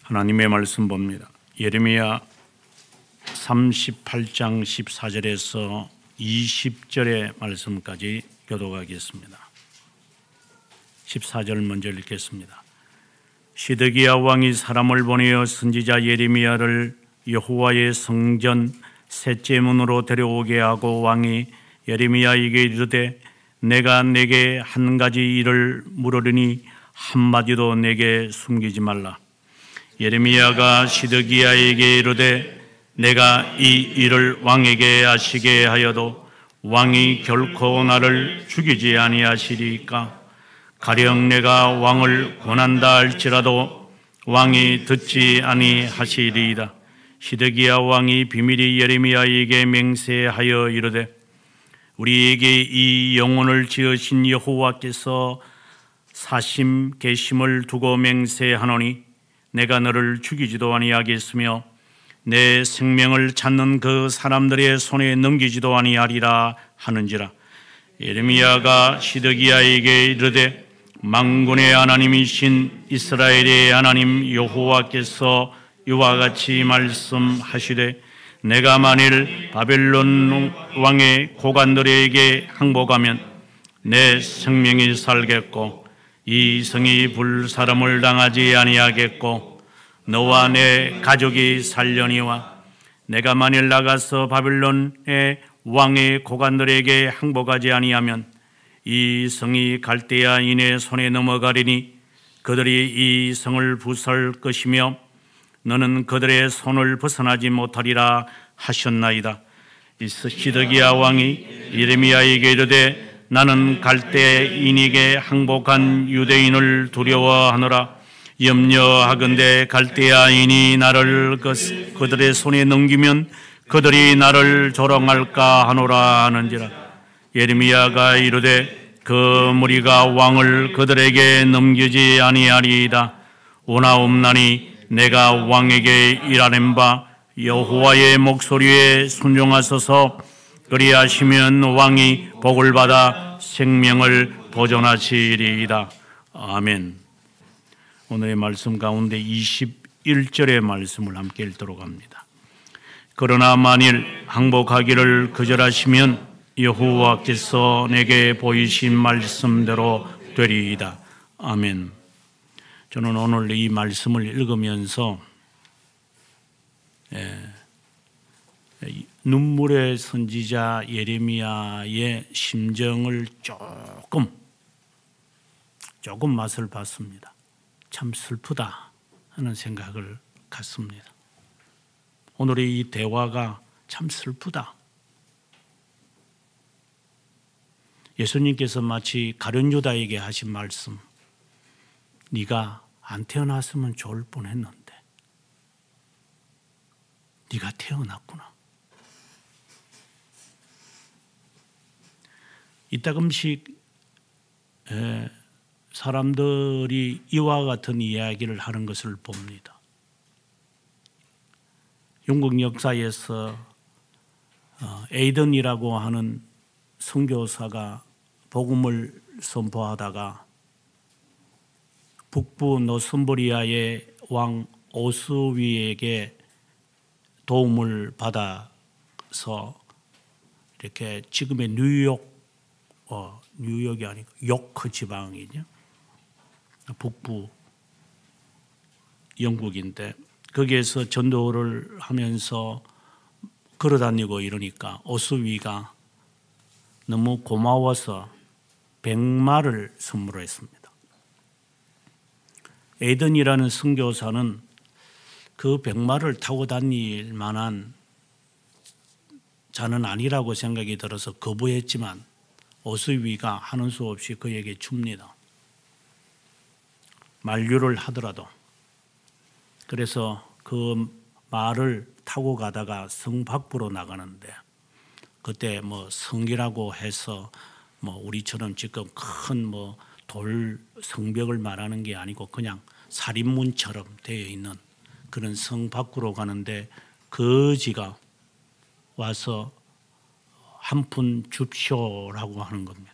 하나님의 말씀 봅니다. 예레미야 38장 14절에서 20절의 말씀까지 교독하겠습니다. 14절 먼저 읽겠습니다. 시드기야 왕이 사람을 보내어 선지자 예레미야를 여호와의 성전 셋째 문으로 데려오게 하고 왕이 예레미야에게 이르되 내가 내게 한 가지 일을 물으리니 한마디도 내게 숨기지 말라. 예레미야가 시드기야에게 이르되 내가 이 일을 왕에게 아시게 하여도 왕이 결코 나를 죽이지 아니하시리까? 가령 내가 왕을 권한다 할지라도 왕이 듣지 아니하시리이다. 시드기야 왕이 비밀이 예레미야에게 맹세하여 이르되 우리에게 이 영혼을 지으신 여호와께서 사심 계심을 두고 맹세하노니 내가 너를 죽이지도 아니하겠으며 내 생명을 찾는 그 사람들의 손에 넘기지도 아니하리라 하는지라. 예레미야가 시드기야에게 이르되 만군의 하나님이신 이스라엘의 하나님 여호와께서 이와 같이 말씀하시되 내가 만일 바벨론 왕의 고관들에게 항복하면 내 생명이 살겠고 이 성이 불사름을 당하지 아니하겠고 너와 내 가족이 살려니와 내가 만일 나가서 바벨론의 왕의 고관들에게 항복하지 아니하면 이 성이 갈대아인의 손에 넘어가리니 그들이 이 성을 부술 것이며 너는 그들의 손을 벗어나지 못하리라 하셨나이다. 시드기야 왕이 예레미야에게 이르되 나는 갈대인에게 항복한 유대인을 두려워하노라. 염려하건대 갈대아인이 나를 그들의 손에 넘기면 그들이 나를 조롱할까 하노라 하는지라. 예레미야가 이르되 그 무리가 왕을 그들에게 넘기지 아니하리이다. 오나옵나니 내가 왕에게 일하는 바 여호와의 목소리에 순종하소서. 그리하시면 왕이 복을 받아 생명을 보존하시리이다. 아멘. 오늘의 말씀 가운데 21절의 말씀을 함께 읽도록 합니다. 그러나 만일 항복하기를 거절하시면 여호와께서 내게 보이신 말씀대로 되리이다. 아멘. 저는 오늘 이 말씀을 읽으면서 눈물의 선지자 예레미야의 심정을 조금 맛을 봤습니다. 참 슬프다 하는 생각을 갖습니다. 오늘의 이 대화가 참 슬프다. 예수님께서 마치 가룟 유다에게 하신 말씀, 네가 안 태어났으면 좋을 뻔했는데 네가 태어났구나. 이따금씩 사람들이 이와 같은 이야기를 하는 것을 봅니다. 영국 역사에서 에이든이라고 하는 선교사가 복음을 선포하다가 북부 노스럼버리아의 왕 오스위에게 도움을 받아서 이렇게 지금의 뉴욕이 아니고 요크 지방이죠. 북부 영국인데 거기에서 전도를 하면서 걸어다니고 이러니까 오스위가 너무 고마워서 백마를 선물했습니다. 에이든이라는 선교사는 그 백마를 타고 다닐 만한 자는 아니라고 생각이 들어서 거부했지만 오스위가 하는 수 없이 그에게 줍니다. 만류를 하더라도. 그래서 그 말을 타고 가다가 성 밖으로 나가는데 그때 성이라고 해서 우리처럼 지금 큰 돌 성벽을 말하는 게 아니고 그냥 살인문처럼 되어 있는 그런 성 밖으로 가는데 거지가 와서 한 푼 줍쇼라고 하는 겁니다.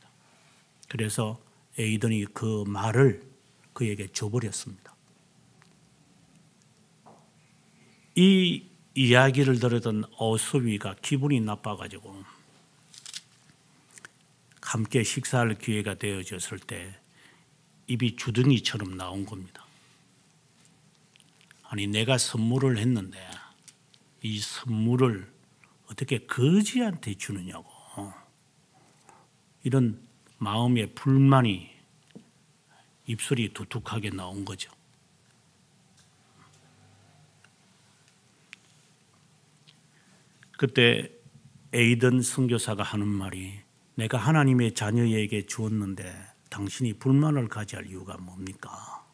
그래서 에이든이 그 말을 그에게 줘버렸습니다. 이 이야기를 들었던 어수위가 기분이 나빠가지고 함께 식사할 기회가 되어졌을 때 입이 주둥이처럼 나온 겁니다. 아니, 내가 선물을 했는데 이 선물을 어떻게 거지한테 주느냐고. 이런 마음의 불만이 입술이 두둑하게 나온 거죠. 그때 에이든 선교사가 하는 말이, 내가 하나님의 자녀에게 주었는데 당신이 불만을 가지할 이유가 뭡니까?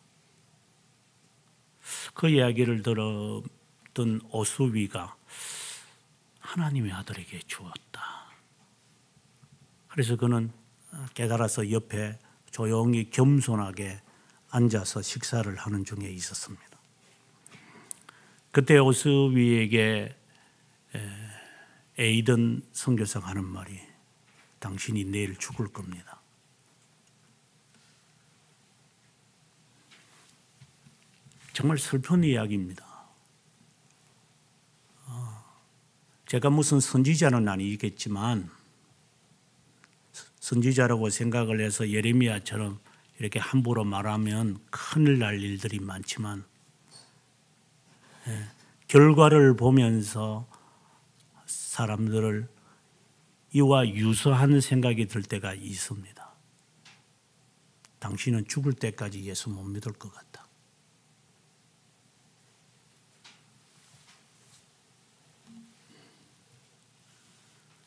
그 이야기를 들었던 어수위가 하나님의 아들에게 주었다. 그래서 그는 깨달아서 옆에 조용히 겸손하게 앉아서 식사를 하는 중에 있었습니다. 그때 어수위에게 에이든 선교사가 하는 말이, 당신이 내일 죽을 겁니다. 정말 슬픈 이야기입니다. 제가 무슨 선지자는 아니겠지만 선지자라고 생각을 해서 예레미야처럼 이렇게 함부로 말하면 큰일 날 일들이 많지만 결과를 보면서 사람들을 이와 유사한 생각이 들 때가 있습니다. 당신은 죽을 때까지 예수 못 믿을 것 같다.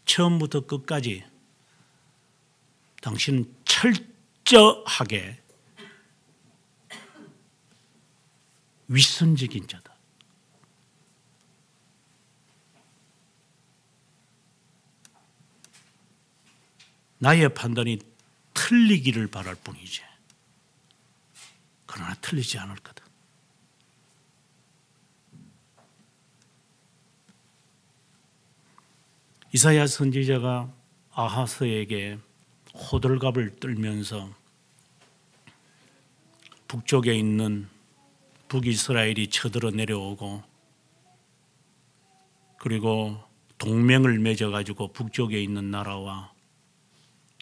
처음부터 끝까지 당신은 철저하게 위선적인 자다. 나의 판단이 틀리기를 바랄 뿐이지. 그러나 틀리지 않을 거다. 이사야 선지자가 아하스에게 호들갑을 떨면서 북쪽에 있는 북이스라엘이 쳐들어 내려오고 그리고 동맹을 맺어가지고 북쪽에 있는 나라와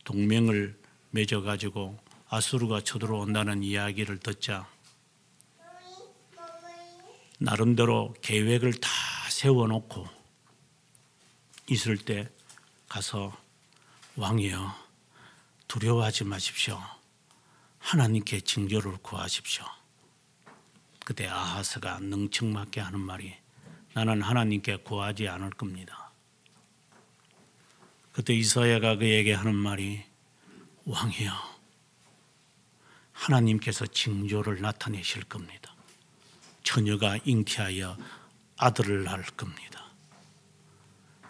동맹을 맺어가지고 아수르가 쳐들어온다는 이야기를 듣자 나름대로 계획을 다 세워놓고 있을 때 가서 왕이여 두려워하지 마십시오. 하나님께 징조를 구하십시오. 그때 아하스가 능청맞게 하는 말이 나는 하나님께 구하지 않을 겁니다. 그때 이사야가 그에게 하는 말이 왕이여 하나님께서 징조를 나타내실 겁니다. 처녀가 잉태하여 아들을 낳을 겁니다.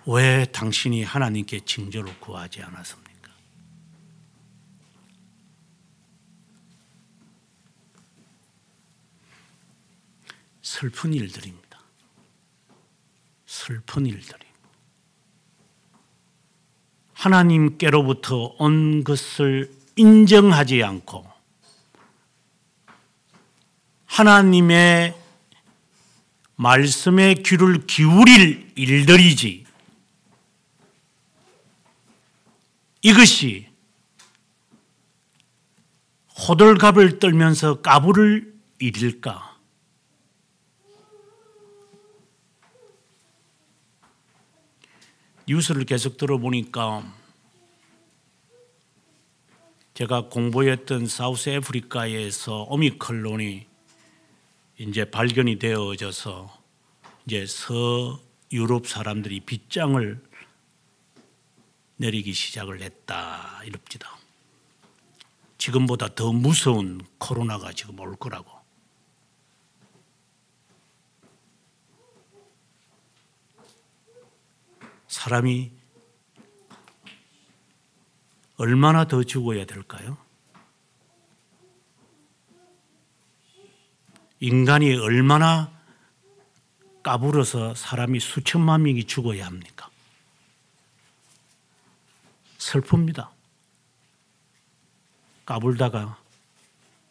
왜 당신이 하나님께 징조를 구하지 않았습니까? 슬픈 일들입니다. 슬픈 일들이. 하나님께로부터 온 것을 인정하지 않고 하나님의 말씀에 귀를 기울일 일들이지 이것이 호들갑을 떨면서 까부를 일일까? 뉴스를 계속 들어보니까 제가 공부했던 사우스 아프리카에서 오미크론이 이제 발견이 되어져서 이제 서유럽 사람들이 빗장을 내리기 시작을 했다 이럽니다. 지금보다 더 무서운 코로나가 지금 올 거라고. 사람이 얼마나 더 죽어야 될까요? 인간이 얼마나 까불어서 사람이 수천만 명이 죽어야 합니까? 슬픕니다. 까불다가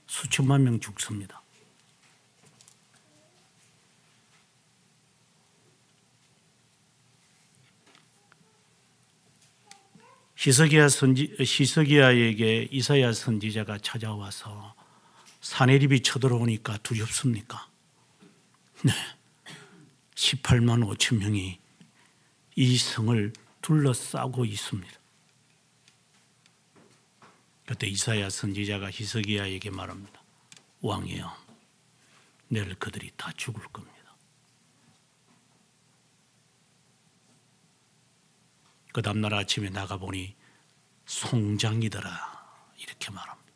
수천만 명 죽습니다. 히스기야에게 이사야 선지자가 찾아와서 사내립이 쳐들어오니까 두렵습니까? 네. 18만 5천 명이 이 성을 둘러싸고 있습니다. 그때 이사야 선지자가 히스기야에게 말합니다. 왕이여, 내일 그들이 다 죽을 겁니다. 그 다음날 아침에 나가보니 송장이더라, 이렇게 말합니다.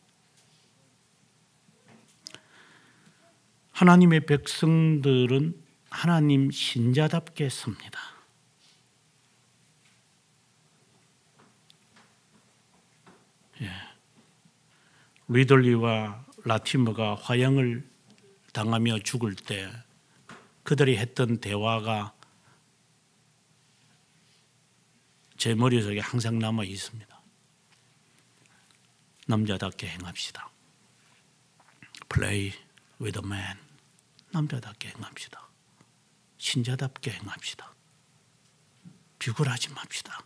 하나님의 백성들은 하나님 신자답게 섭니다. 리들리와 라티머가 화형을 당하며 죽을 때 그들이 했던 대화가 제 머릿속에 항상 남아 있습니다. 남자답게 행합시다. Play with a man. 남자답게 행합시다. 신자답게 행합시다. 비굴하지 맙시다.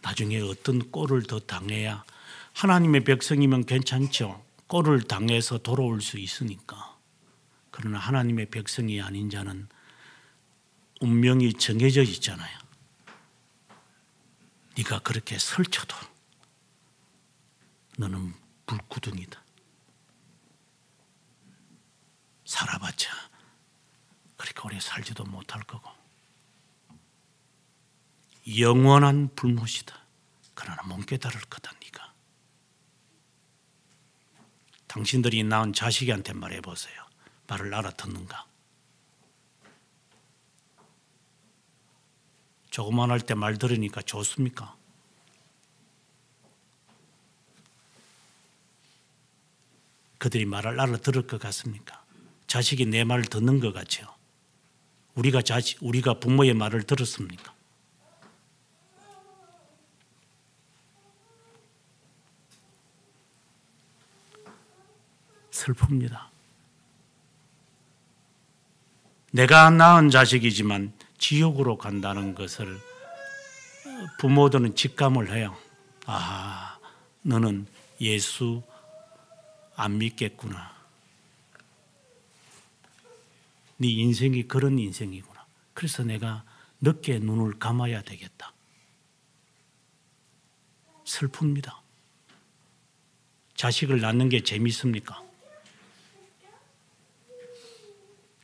나중에 어떤 꼴을 더 당해야 하나님의 백성이면 괜찮죠. 꼴을 당해서 돌아올 수 있으니까. 그러나 하나님의 백성이 아닌 자는 운명이 정해져 있잖아요. 네가 그렇게 설쳐도 너는 불구덩이다. 살아봤자 그렇게 오래 살지도 못할 거고 영원한 불못이다. 그러나 못 깨달을 거다. 네가 당신들이 낳은 자식한테 말해보세요. 말을 알아듣는가? 조그만 할 때 말 들으니까 좋습니까? 그들이 말을 알아들을 것 같습니까? 자식이 내 말을 듣는 것 같죠? 우리가 부모의 말을 들었습니까? 슬픕니다. 내가 낳은 자식이지만 지옥으로 간다는 것을 부모들은 직감을 해요. 아, 너는 예수 안 믿겠구나. 네 인생이 그런 인생이구나. 그래서 내가 늦게 눈을 감아야 되겠다. 슬픕니다. 자식을 낳는 게 재밌습니까?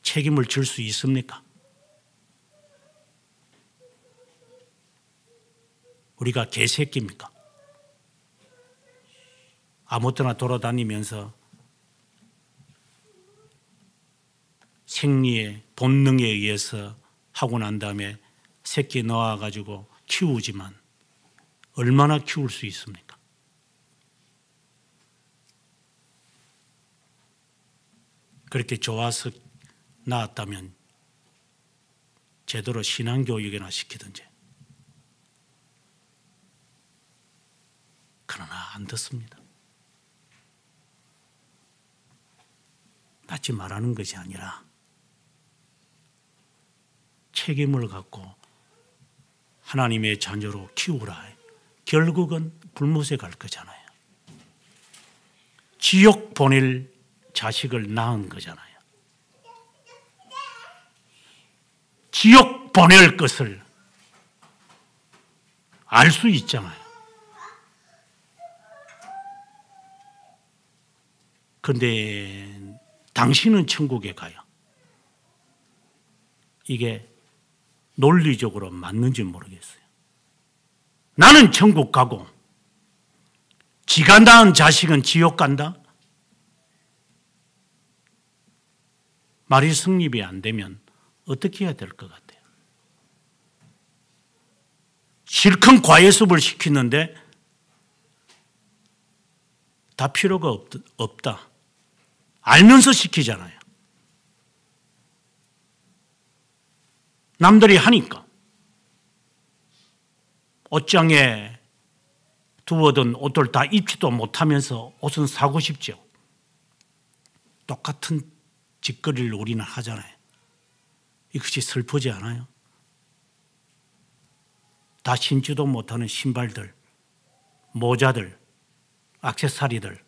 책임을 질 수 있습니까? 우리가 개새끼입니까? 아무 때나 돌아다니면서 생리의 본능에 의해서 하고 난 다음에 새끼 낳아가지고 키우지만 얼마나 키울 수 있습니까? 그렇게 좋아서 낳았다면 제대로 신앙교육이나 시키든지. 그러나 안 듣습니다. 낳지 말라는 것이 아니라 책임을 갖고 하나님의 자녀로 키우라. 결국은 불못에 갈 거잖아요. 지옥 보낼 자식을 낳은 거잖아요. 지옥 보낼 것을 알 수 있잖아요. 그런데 당신은 천국에 가요. 이게 논리적으로 맞는지 모르겠어요. 나는 천국 가고 지가 낳은 자식은 지옥 간다? 말이 성립이 안 되면 어떻게 해야 될 것 같아요? 실컷 과외습을 시키는데 다 필요가 없다. 알면서 시키잖아요. 남들이 하니까. 옷장에 두어둔 옷들 다 입지도 못하면서 옷은 사고 싶죠. 똑같은 짓거리를 우리는 하잖아요. 이것이 슬프지 않아요? 다 신지도 못하는 신발들, 모자들, 액세서리들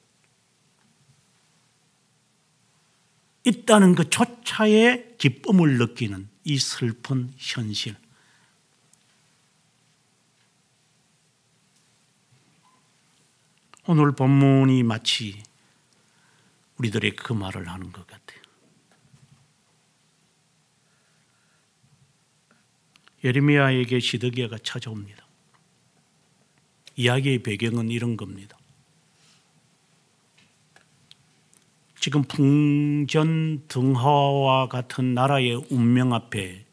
있다는 것조차의 기쁨을 느끼는 이 슬픈 현실. 오늘 본문이 마치 우리들의 그 말을 하는 것 같아요. 예레미야에게 시드기야가 찾아옵니다. 이야기의 배경은 이런 겁니다. 지금 풍전등화와 같은 나라의 운명 앞에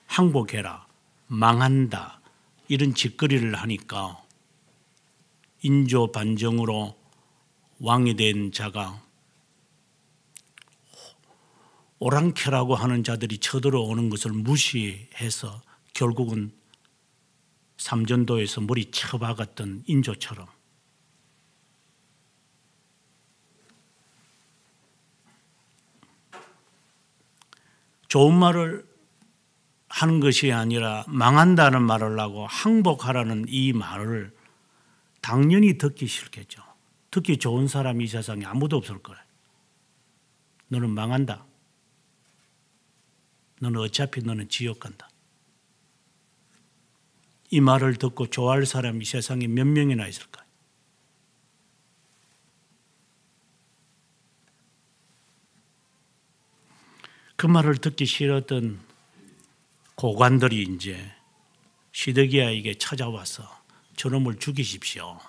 항복해라, 망한다, 이런 짓거리를 하니까 인조 반정으로 왕이 된 자가 오랑캐라고 하는 자들이 쳐들어오는 것을 무시해서 결국은 삼전도에서 머리 쳐박았던 인조처럼 좋은 말을 하는 것이 아니라 망한다는 말을 하고 항복하라는 이 말을 당연히 듣기 싫겠죠. 듣기 좋은 사람이 이 세상에 아무도 없을 거예요. 너는 망한다. 너는 어차피 너는 지옥 간다. 이 말을 듣고 좋아할 사람이 세상에 몇 명이나 있을까요? 그 말을 듣기 싫었던 고관들이 이제 시드기야에게 찾아와서 저놈을 죽이십시오.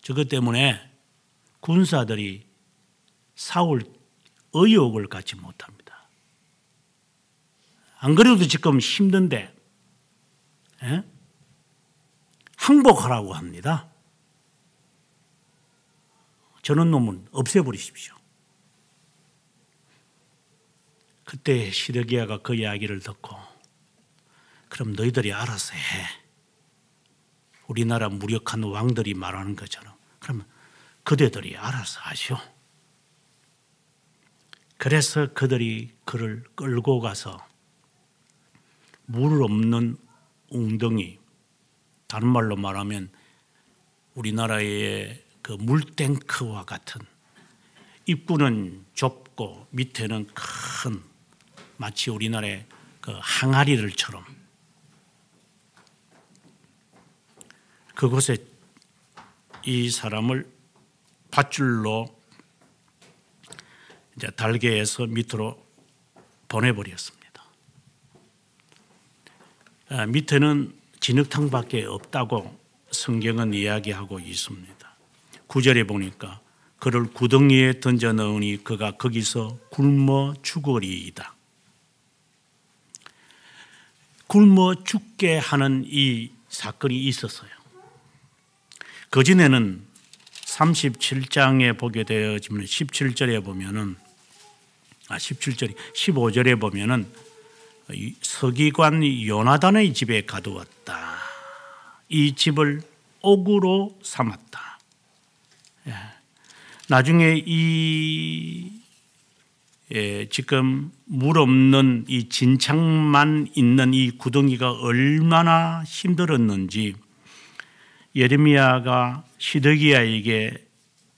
저것 때문에 군사들이 싸울 의욕을 갖지 못합니다. 안 그래도 지금 힘든데 항복하라고 합니다. 저런 놈은 없애버리십시오. 그때 시드기야가 그 이야기를 듣고 그럼 너희들이 알아서 해. 우리나라 무력한 왕들이 말하는 것처럼 그러면 그대들이 알아서 하시오. 그래서 그들이 그를 끌고 가서 물 없는 웅덩이, 다른 말로 말하면 우리나라의 그 물탱크와 같은 입구는 좁고 밑에는 큰 마치 우리나라의 그 항아리들처럼 그곳에 이 사람을 밧줄로 이제 달개에서 밑으로 보내버렸습니다. 밑에는 진흙탕밖에 없다고 성경은 이야기하고 있습니다. 9절에 보니까 그를 구덩이에 던져 넣으니 그가 거기서 굶어 죽으리이다. 굶어 죽게 하는 이 사건이 있었어요. 그 전에는 37장에 보게 되어지면 17절에 보면은 15절에 보면은 서기관 요나단의 집에 가두었다. 이 집을 옥으로 삼았다. 나중에 지금 물 없는 이 진창만 있는 이 구덩이가 얼마나 힘들었는지 예레미야가 시드기야에게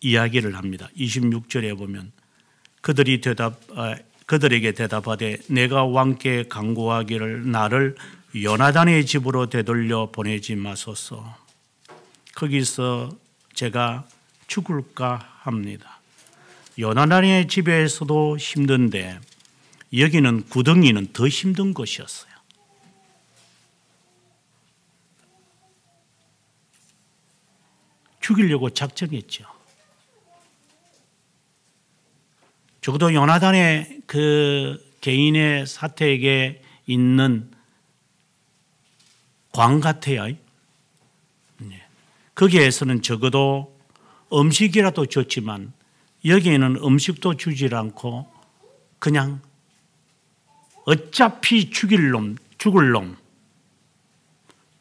이야기를 합니다. 26절에 보면 그들에게 대답하되 내가 왕께 간구하기를 나를 요나단의 집으로 되돌려 보내지 마소서. 거기서 제가 죽을까 합니다. 요나단의 집에서도 힘든데 여기는 구덩이는 더 힘든 것이었어요. 죽이려고 작정했죠. 적어도 요나단의 그 개인의 사택에 있는 광 같아요. 거기에서는 적어도 음식이라도 줬지만 여기에는 음식도 주질 않고 그냥 어차피 죽을 놈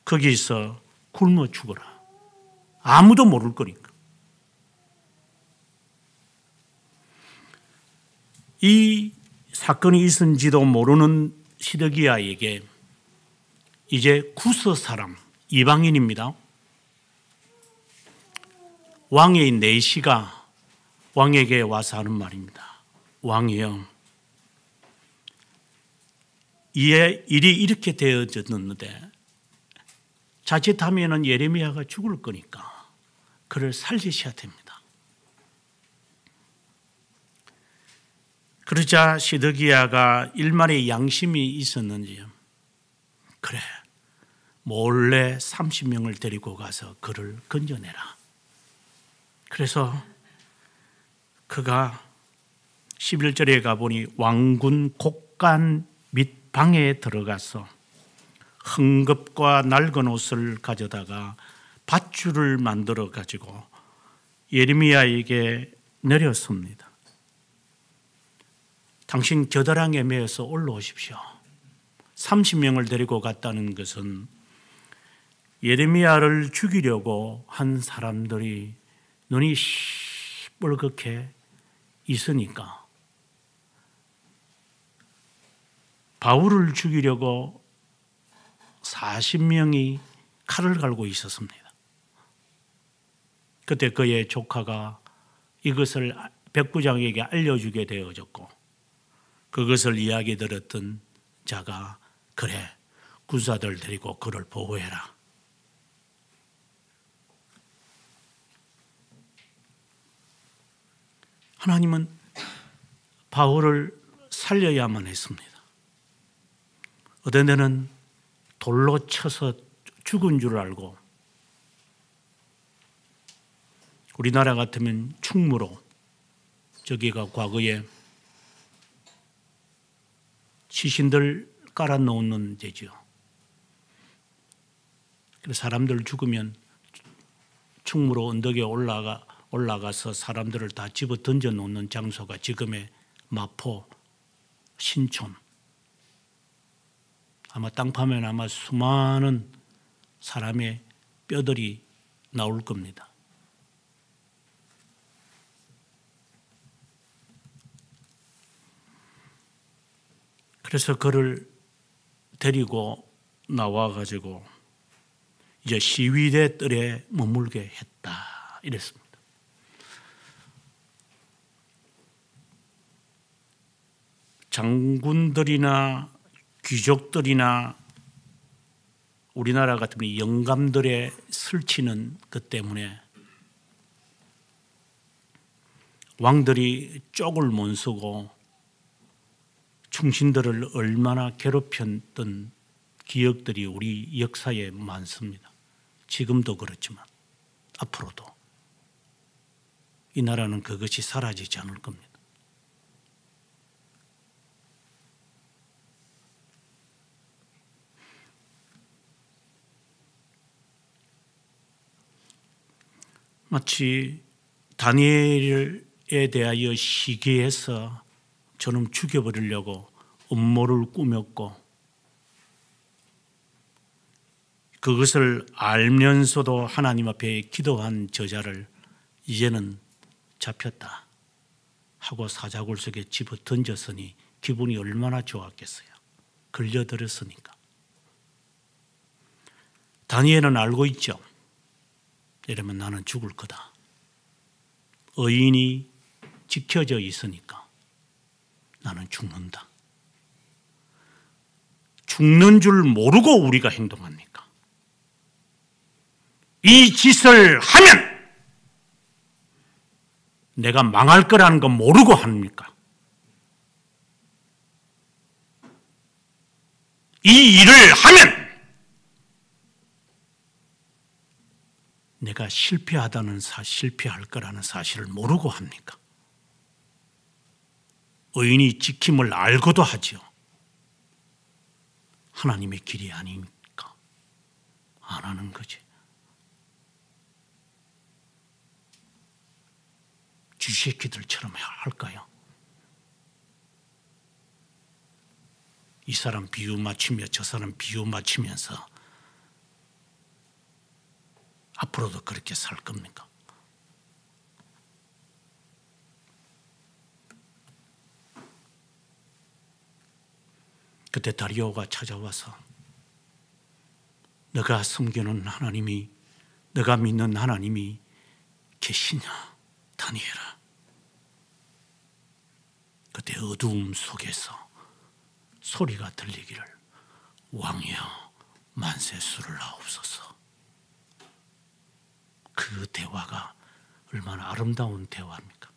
거기서 굶어 죽어라. 아무도 모를 거니까. 이 사건이 있은지도 모르는 시드기야에게 이제 구스 사람, 이방인입니다. 왕의 내시가 왕에게 와서 하는 말입니다. 왕이여, 이에 일이 이렇게 되어졌는데 자칫하면 예레미야가 죽을 거니까 그를 살리셔야 됩니다. 그러자 시드기야가 일말의 양심이 있었는지 그래, 몰래 30명을 데리고 가서 그를 건져내라. 그래서 그가 11절에 가보니 왕군 곡간 및 방에 들어가서 헝겊과 낡은 옷을 가져다가 밧줄을 만들어 가지고 예레미야에게 내렸습니다. 당신 겨드랑이에 매어서 올라오십시오. 30명을 데리고 갔다는 것은 예레미야를 죽이려고 한 사람들이 눈이 시뻘겋게 있으니까 바울을 죽이려고 40명이 칼을 갈고 있었습니다. 그때 그의 조카가 이것을 백부장에게 알려주게 되어졌고 그것을 이야기 들었던 자가 그래, 군사들 데리고 그를 보호해라. 하나님은 바울을 살려야만 했습니다. 어떤 데는 돌로 쳐서 죽은 줄 알고 우리나라 같으면 충무로, 저기가 과거에 시신들 깔아놓는 데죠. 그래서 사람들 죽으면 충무로 언덕에 올라가서 사람들을 다 집어 던져 놓는 장소가 지금의 마포, 신촌. 아마 땅 파면 아마 수많은 사람의 뼈들이 나올 겁니다. 그래서 그를 데리고 나와가지고 이제 시위대 뜰에 머물게 했다. 이랬습니다. 장군들이나 귀족들이나 우리나라 같으면 영감들의 설치는 그 때문에 왕들이 쪽을 못 서고 충신들을 얼마나 괴롭혔던 기억들이 우리 역사에 많습니다. 지금도 그렇지만 앞으로도 이 나라는 그것이 사라지지 않을 겁니다. 마치 다니엘에 대하여 시기해서 저놈 죽여버리려고 음모를 꾸몄고 그것을 알면서도 하나님 앞에 기도한 저자를 이제는 잡혔다 하고 사자굴 속에 집어 던졌으니 기분이 얼마나 좋았겠어요. 걸려들었으니까. 다니엘은 알고 있죠. 이러면 나는 죽을 거다. 의인이 지켜져 있으니까 나는 죽는다. 죽는 줄 모르고 우리가 행동합니까? 이 짓을 하면 내가 망할 거라는 거 모르고 합니까? 이 일을 하면 내가 실패할 거라는 사실을 모르고 합니까? 의인이 지킴을 알고도 하지요. 하나님의 길이 아닙니까? 안 하는 거지. 쥐새끼들처럼 할까요? 이 사람 비유 맞추며 저 사람 비유 맞추면서 앞으로도 그렇게 살 겁니까? 그때 다리오가 찾아와서 너가 섬기는 하나님이, 너가 믿는 하나님이 계시냐 다니엘아. 그때 어두움 속에서 소리가 들리기를 왕이여 만세 수를 하옵소서. 그 대화가 얼마나 아름다운 대화입니까?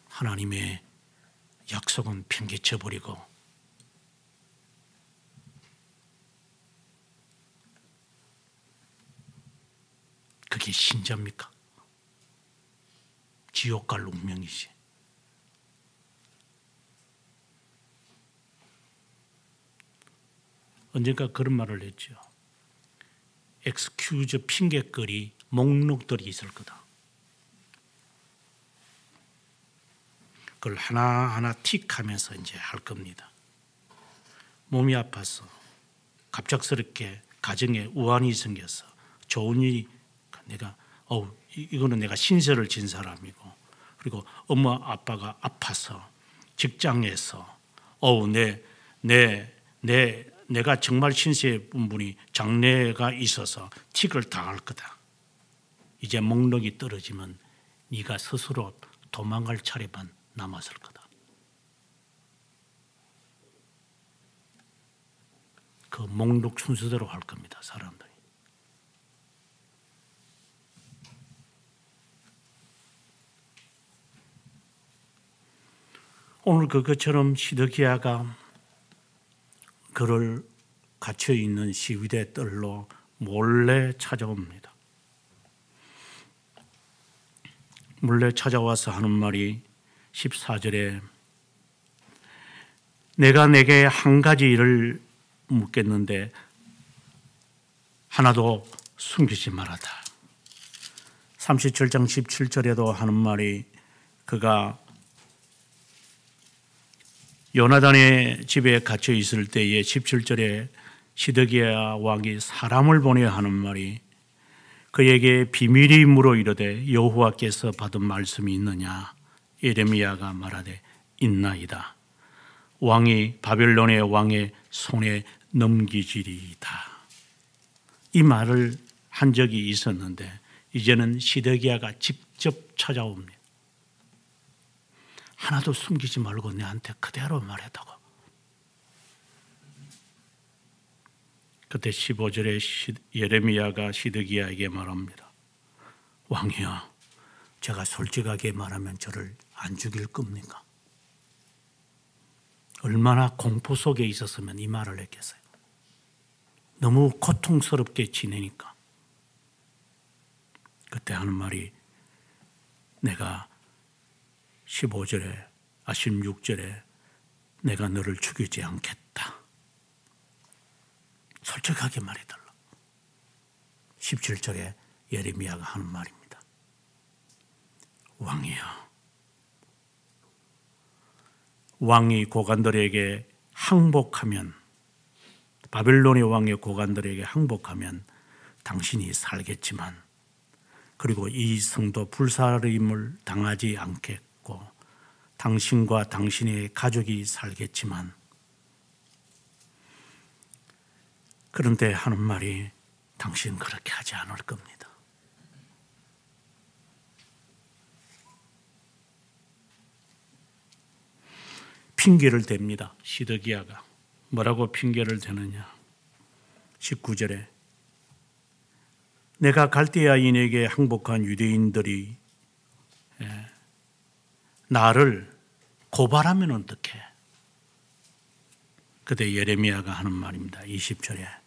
하나님의 약속은 팽개쳐버리고 그게 신자입니까? 지옥 갈 운명이지. 언젠가 그런 말을 했죠. 엑스큐즈 핑계거리 목록들이 있을 거다. 그걸 하나하나 틱하면서 이제 할 겁니다. 몸이 아파서 갑작스럽게 가정에 우환이 생겨서 좋은 일이 이거는 내가 신세를 진 사람이고, 그리고 엄마 아빠가 아파서 직장에서 내가 정말 신세의 분이 장래가 있어서 틱을 당할 거다. 이제 목록이 떨어지면 네가 스스로 도망갈 차례만 남았을 거다. 그 목록 순서대로 할 겁니다, 사람들이. 오늘 그것처럼 시드기야가 그를 갇혀있는 시위대 뜰로 몰래 찾아옵니다. 몰래 찾아와서 하는 말이 14절에 내가 내게 한 가지 일을 묻겠는데 하나도 숨기지 말아다. 37장 17절에도 하는 말이 그가 요나단의 집에 갇혀 있을 때에 17절에 시드기야 왕이 사람을 보내야 하는 말이 그에게 비밀이 물어 이르되 여호와께서 받은 말씀이 있느냐. 예레미야가 말하되 있나이다. 왕이 바벨론의 왕의 손에 넘기지리이다. 이 말을 한 적이 있었는데 이제는 시드기야가 직접 찾아옵니다. 하나도 숨기지 말고 내한테 그대로 말해다가. 그때 15절에 예레미야가 시드기야에게 말합니다. 왕이여, 제가 솔직하게 말하면 저를 안 죽일 겁니까? 얼마나 공포 속에 있었으면 이 말을 했겠어요. 너무 고통스럽게 지내니까. 그때 하는 말이 내가 16절에 내가 너를 죽이지 않겠다. 솔직하게 말해달라. 17절에 예레미야가 하는 말입니다. 왕이여, 왕이 고관들에게 항복하면, 바벨론의 왕의 고관들에게 항복하면 당신이 살겠지만, 그리고 이 성도 불살림을 당하지 않겠고 당신과 당신의 가족이 살겠지만, 그런데 하는 말이 당신 그렇게 하지 않을 겁니다. 핑계를 댑니다. 시드기야가 뭐라고 핑계를 대느냐. 19절에 내가 갈대아인에게 항복한 유대인들이 나를 고발하면 어떡해? 그때 예레미야가 하는 말입니다. 20절에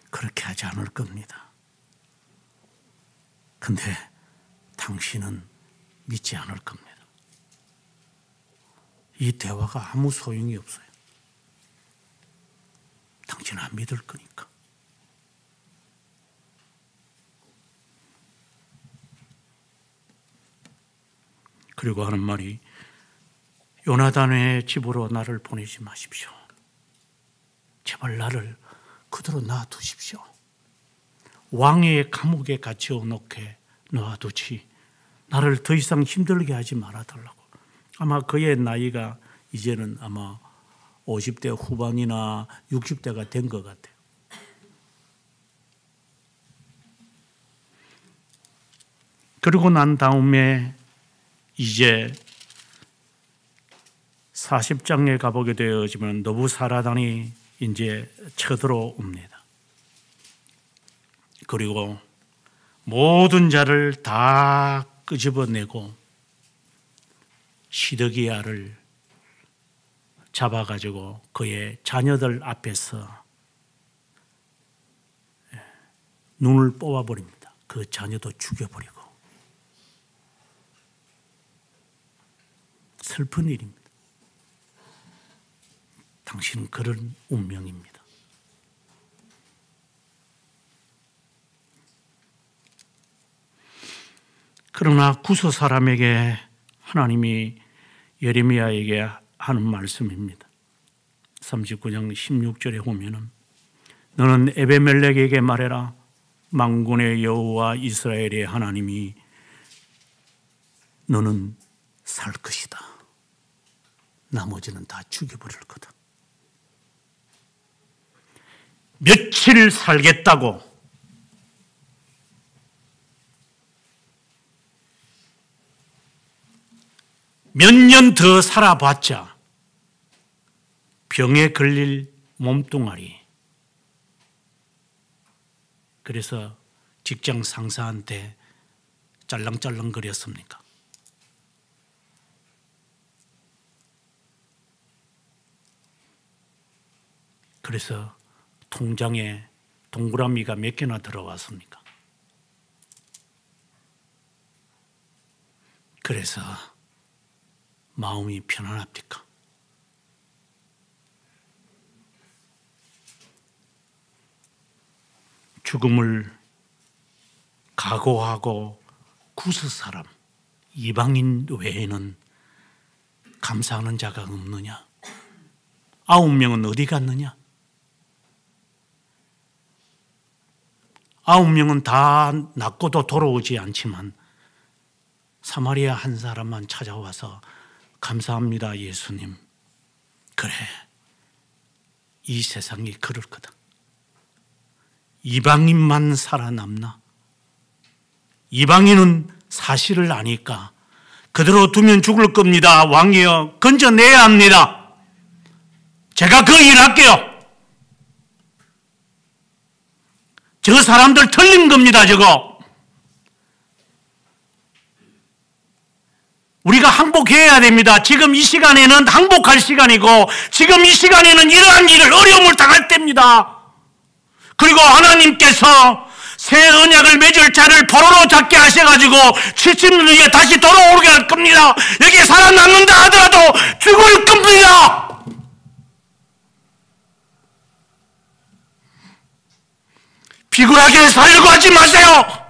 그렇게 하지 않을 겁니다. 근데 당신은 믿지 않을 겁니다. 이 대화가 아무 소용이 없어요. 당신은 안 믿을 거니까. 그리고 하는 말이 요나단의 집으로 나를 보내지 마십시오. 제발 나를 그대로 놔두십시오. 왕의 감옥에 갇혀 놓게 놔두지 나를 더 이상 힘들게 하지 말아달라고 아마 그의 나이가 이제는 아마 50대 후반이나 60대가 된 것 같아요. 그리고 난 다음에 이제 40장에 가보게 되어지면 느부사라단이 이제 쳐들어옵니다. 그리고 모든 자를 다 끄집어내고 시드기야를 잡아가지고 그의 자녀들 앞에서 눈을 뽑아버립니다. 그 자녀도 죽여버리고. 슬픈 일입니다. 당신은 그런 운명입니다. 그러나 구스 사람에게 하나님이 예레미야에게 하는 말씀입니다. 39장 16절에 보면은 너는 에베멜렉에게 말해라. 만군의 여호와 이스라엘의 하나님이 너는 살 것이다. 나머지는 다 죽여버릴 거다. 며칠 살겠다고 몇 년 더 살아봤자 병에 걸릴 몸뚱아리. 그래서 직장 상사한테 짤랑짤랑 거렸습니까? 그래서 통장에 동그라미가 몇 개나 들어왔습니까? 그래서 마음이 편안합니까? 죽음을 각오하고 구스 사람, 이방인 외에는 감사하는 자가 없느냐? 9명은 어디 갔느냐? 9명은 다 낫고도 돌아오지 않지만 사마리아 한 사람만 찾아와서 감사합니다, 예수님. 그래, 이 세상이 그럴 거다. 이방인만 살아남나? 이방인은 사실을 아니까 그대로 두면 죽을 겁니다. 왕이여, 건져내야 합니다. 제가 그 일 할게요. 저 사람들 틀린 겁니다, 저거. 우리가 항복해야 됩니다. 지금 이 시간에는 항복할 시간이고, 지금 이 시간에는 이러한 일을, 어려움을 당할 때입니다. 그리고 하나님께서 새 언약을 맺을 자를 포로로 잡게 하셔가지고 70년 후에 다시 돌아오게 할 겁니다. 여기 살아남는다 하더라도 죽을 겁니다. 비굴하게 살려고 하지 마세요.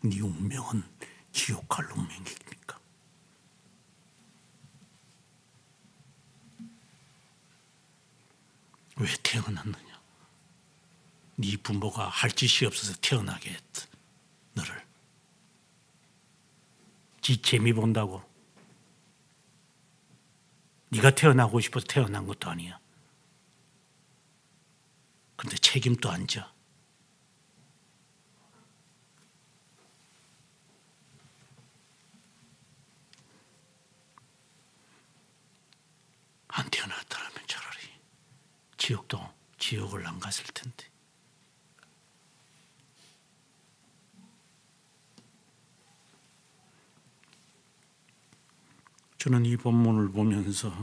네 운명은 지옥 갈 운명입니까? 왜 태어났느냐? 네 부모가 할 짓이 없어서 태어나게 했다. 너를. 지 재미 본다고. 네가 태어나고 싶어서 태어난 것도 아니야. 그런데 책임도 안 져. 안 태어났더라면 차라리 지옥을 안 갔을 텐데. 저는 이 본문을 보면서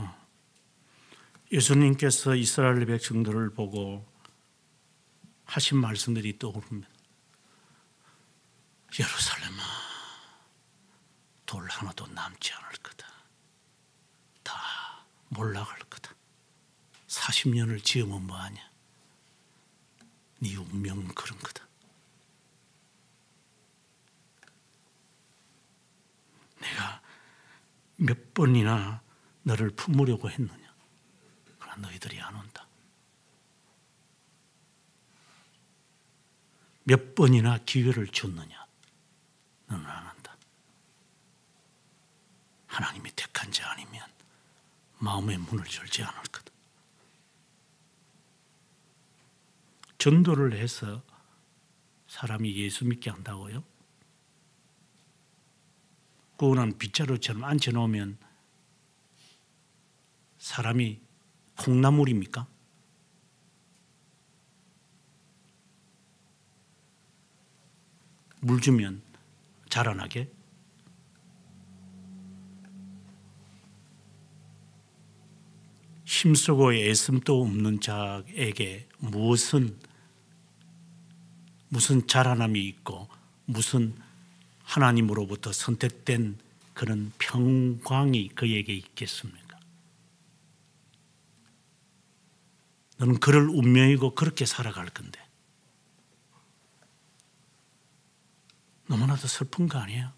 예수님께서 이스라엘 백성들을 보고 하신 말씀들이 떠오릅니다. 예루살렘아, 돌 하나도 남지 않을 거다. 다 몰락할 거다. 40년을 지으면 뭐하냐? 네 운명은 그런 거다. 내가 몇 번이나 너를 품으려고 했느냐? 그러나 너희들이 안 온다. 몇 번이나 기회를 줬느냐? 너는 안 한다. 하나님이 택한 자 아니면 마음의 문을 열지 않을 거다. 전도를 해서 사람이 예수 믿게 한다고요? 구원한 빗자루처럼 앉혀놓으면 사람이 콩나물입니까? 물 주면 자라나게? 힘쓰고 애씀도 없는 자에게 무슨 자라남이 있고 무슨 하나님으로부터 선택된 그런 평강이 그에게 있겠습니까? 너는 그럴 운명이고 그렇게 살아갈 건데 너무나도 슬픈 거 아니에요?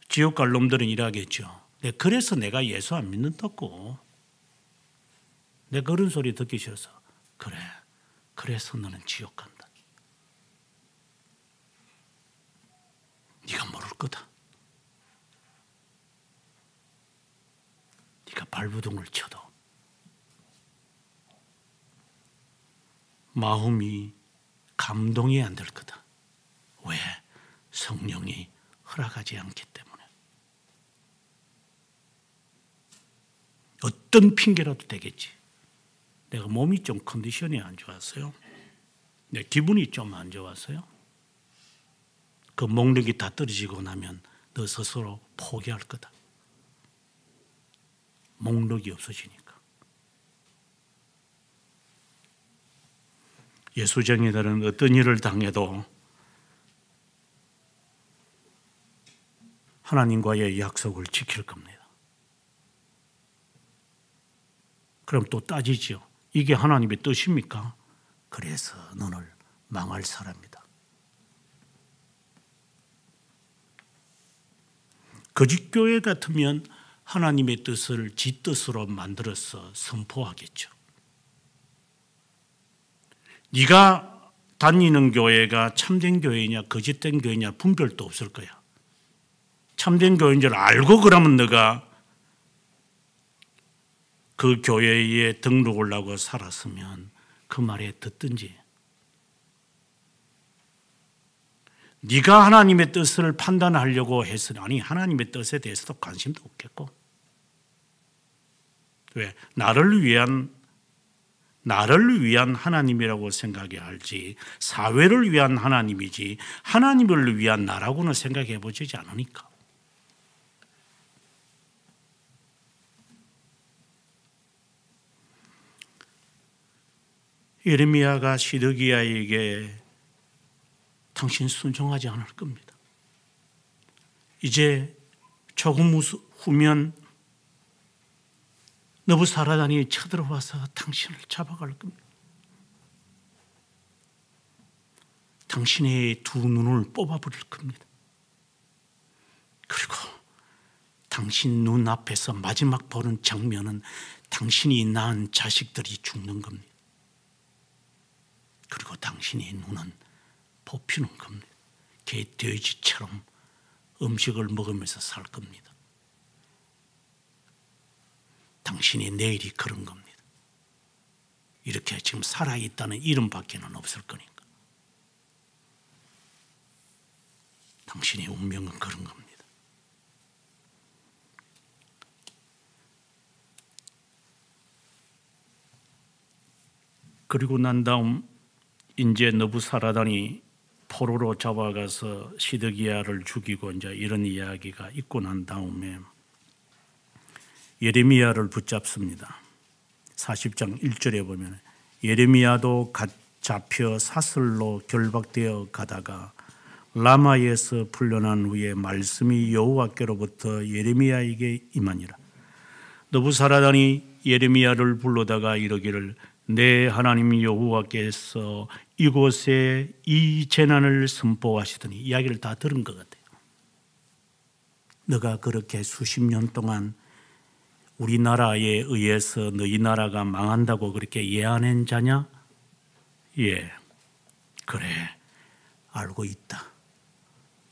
지옥 갈 놈들은 이러겠죠. 그래서 내가 예수 안 믿는다고. 내 그런 소리 듣기 싫어서. 그래. 그래서 너는 지옥 간다. 네가 모를 거다. 네가 발부둥을 쳐도 마음이 감동이 안 될 거다. 왜? 성령이 허락하지 않기 때문에. 어떤 핑계라도 되겠지. 내가 몸이 좀 컨디션이 안 좋았어요. 내 기분이 좀 안 좋았어요. 그 목력이 다 떨어지고 나면 너 스스로 포기할 거다. 목력이 없어지니까. 예수쟁이들은 어떤 일을 당해도 하나님과의 약속을 지킬 겁니다. 그럼 또 따지죠. 이게 하나님의 뜻입니까? 그래서 너를 망할 사람이다. 거짓 교회 같으면 하나님의 뜻을 지 뜻으로 만들어서 선포하겠죠. 네가 다니는 교회가 참된 교회냐 거짓된 교회냐 분별도 없을 거야. 참된 교회인 줄 알고 그러면 너가 그 교회에 등록을 하고 살았으면 그 말에 듣든지. 네가 하나님의 뜻을 판단하려고 했으니 아니 하나님의 뜻에 대해서도 관심도 없겠고. 왜? 나를 위한 하나님이라고 생각해야 할지 사회를 위한 하나님이지 하나님을 위한 나라고는 생각해 보지 않으니까. 예레미야가 시드기야에게 당신 순종하지 않을 겁니다. 이제 조금 후면 느부사라단이 쳐들어와서 당신을 잡아갈 겁니다. 당신의 두 눈을 뽑아버릴 겁니다. 그리고 당신 눈앞에서 마지막 보는 장면은 당신이 낳은 자식들이 죽는 겁니다. 그리고 당신의 눈은 뽑히는 겁니다. 개 돼지처럼 음식을 먹으면서 살 겁니다. 당신의 내일이 그런 겁니다. 이렇게 지금 살아있다는 이름밖에는 없을 거니까. 당신의 운명은 그런 겁니다. 그리고 난 다음 이제 느부사라단이 포로로 잡아가서 시드기야를 죽이고 이제 이런 이야기가 있고 난 다음에 예레미야를 붙잡습니다. 40장 1절에 보면 예레미야도 잡혀 사슬로 결박되어 가다가 라마에서 풀려난 후에 말씀이 여호와께로부터 예레미야에게 임하니라. 느부사라단이 예레미야를 불러다가 이르기를 내 하나님 여호와께서 이곳에 이 재난을 선포하시더니 이야기를 다 들은 것 같아요. 너가 그렇게 수십 년 동안 우리나라에 의해서 너희 나라가 망한다고 그렇게 예언한 자냐? 예, 그래, 알고 있다.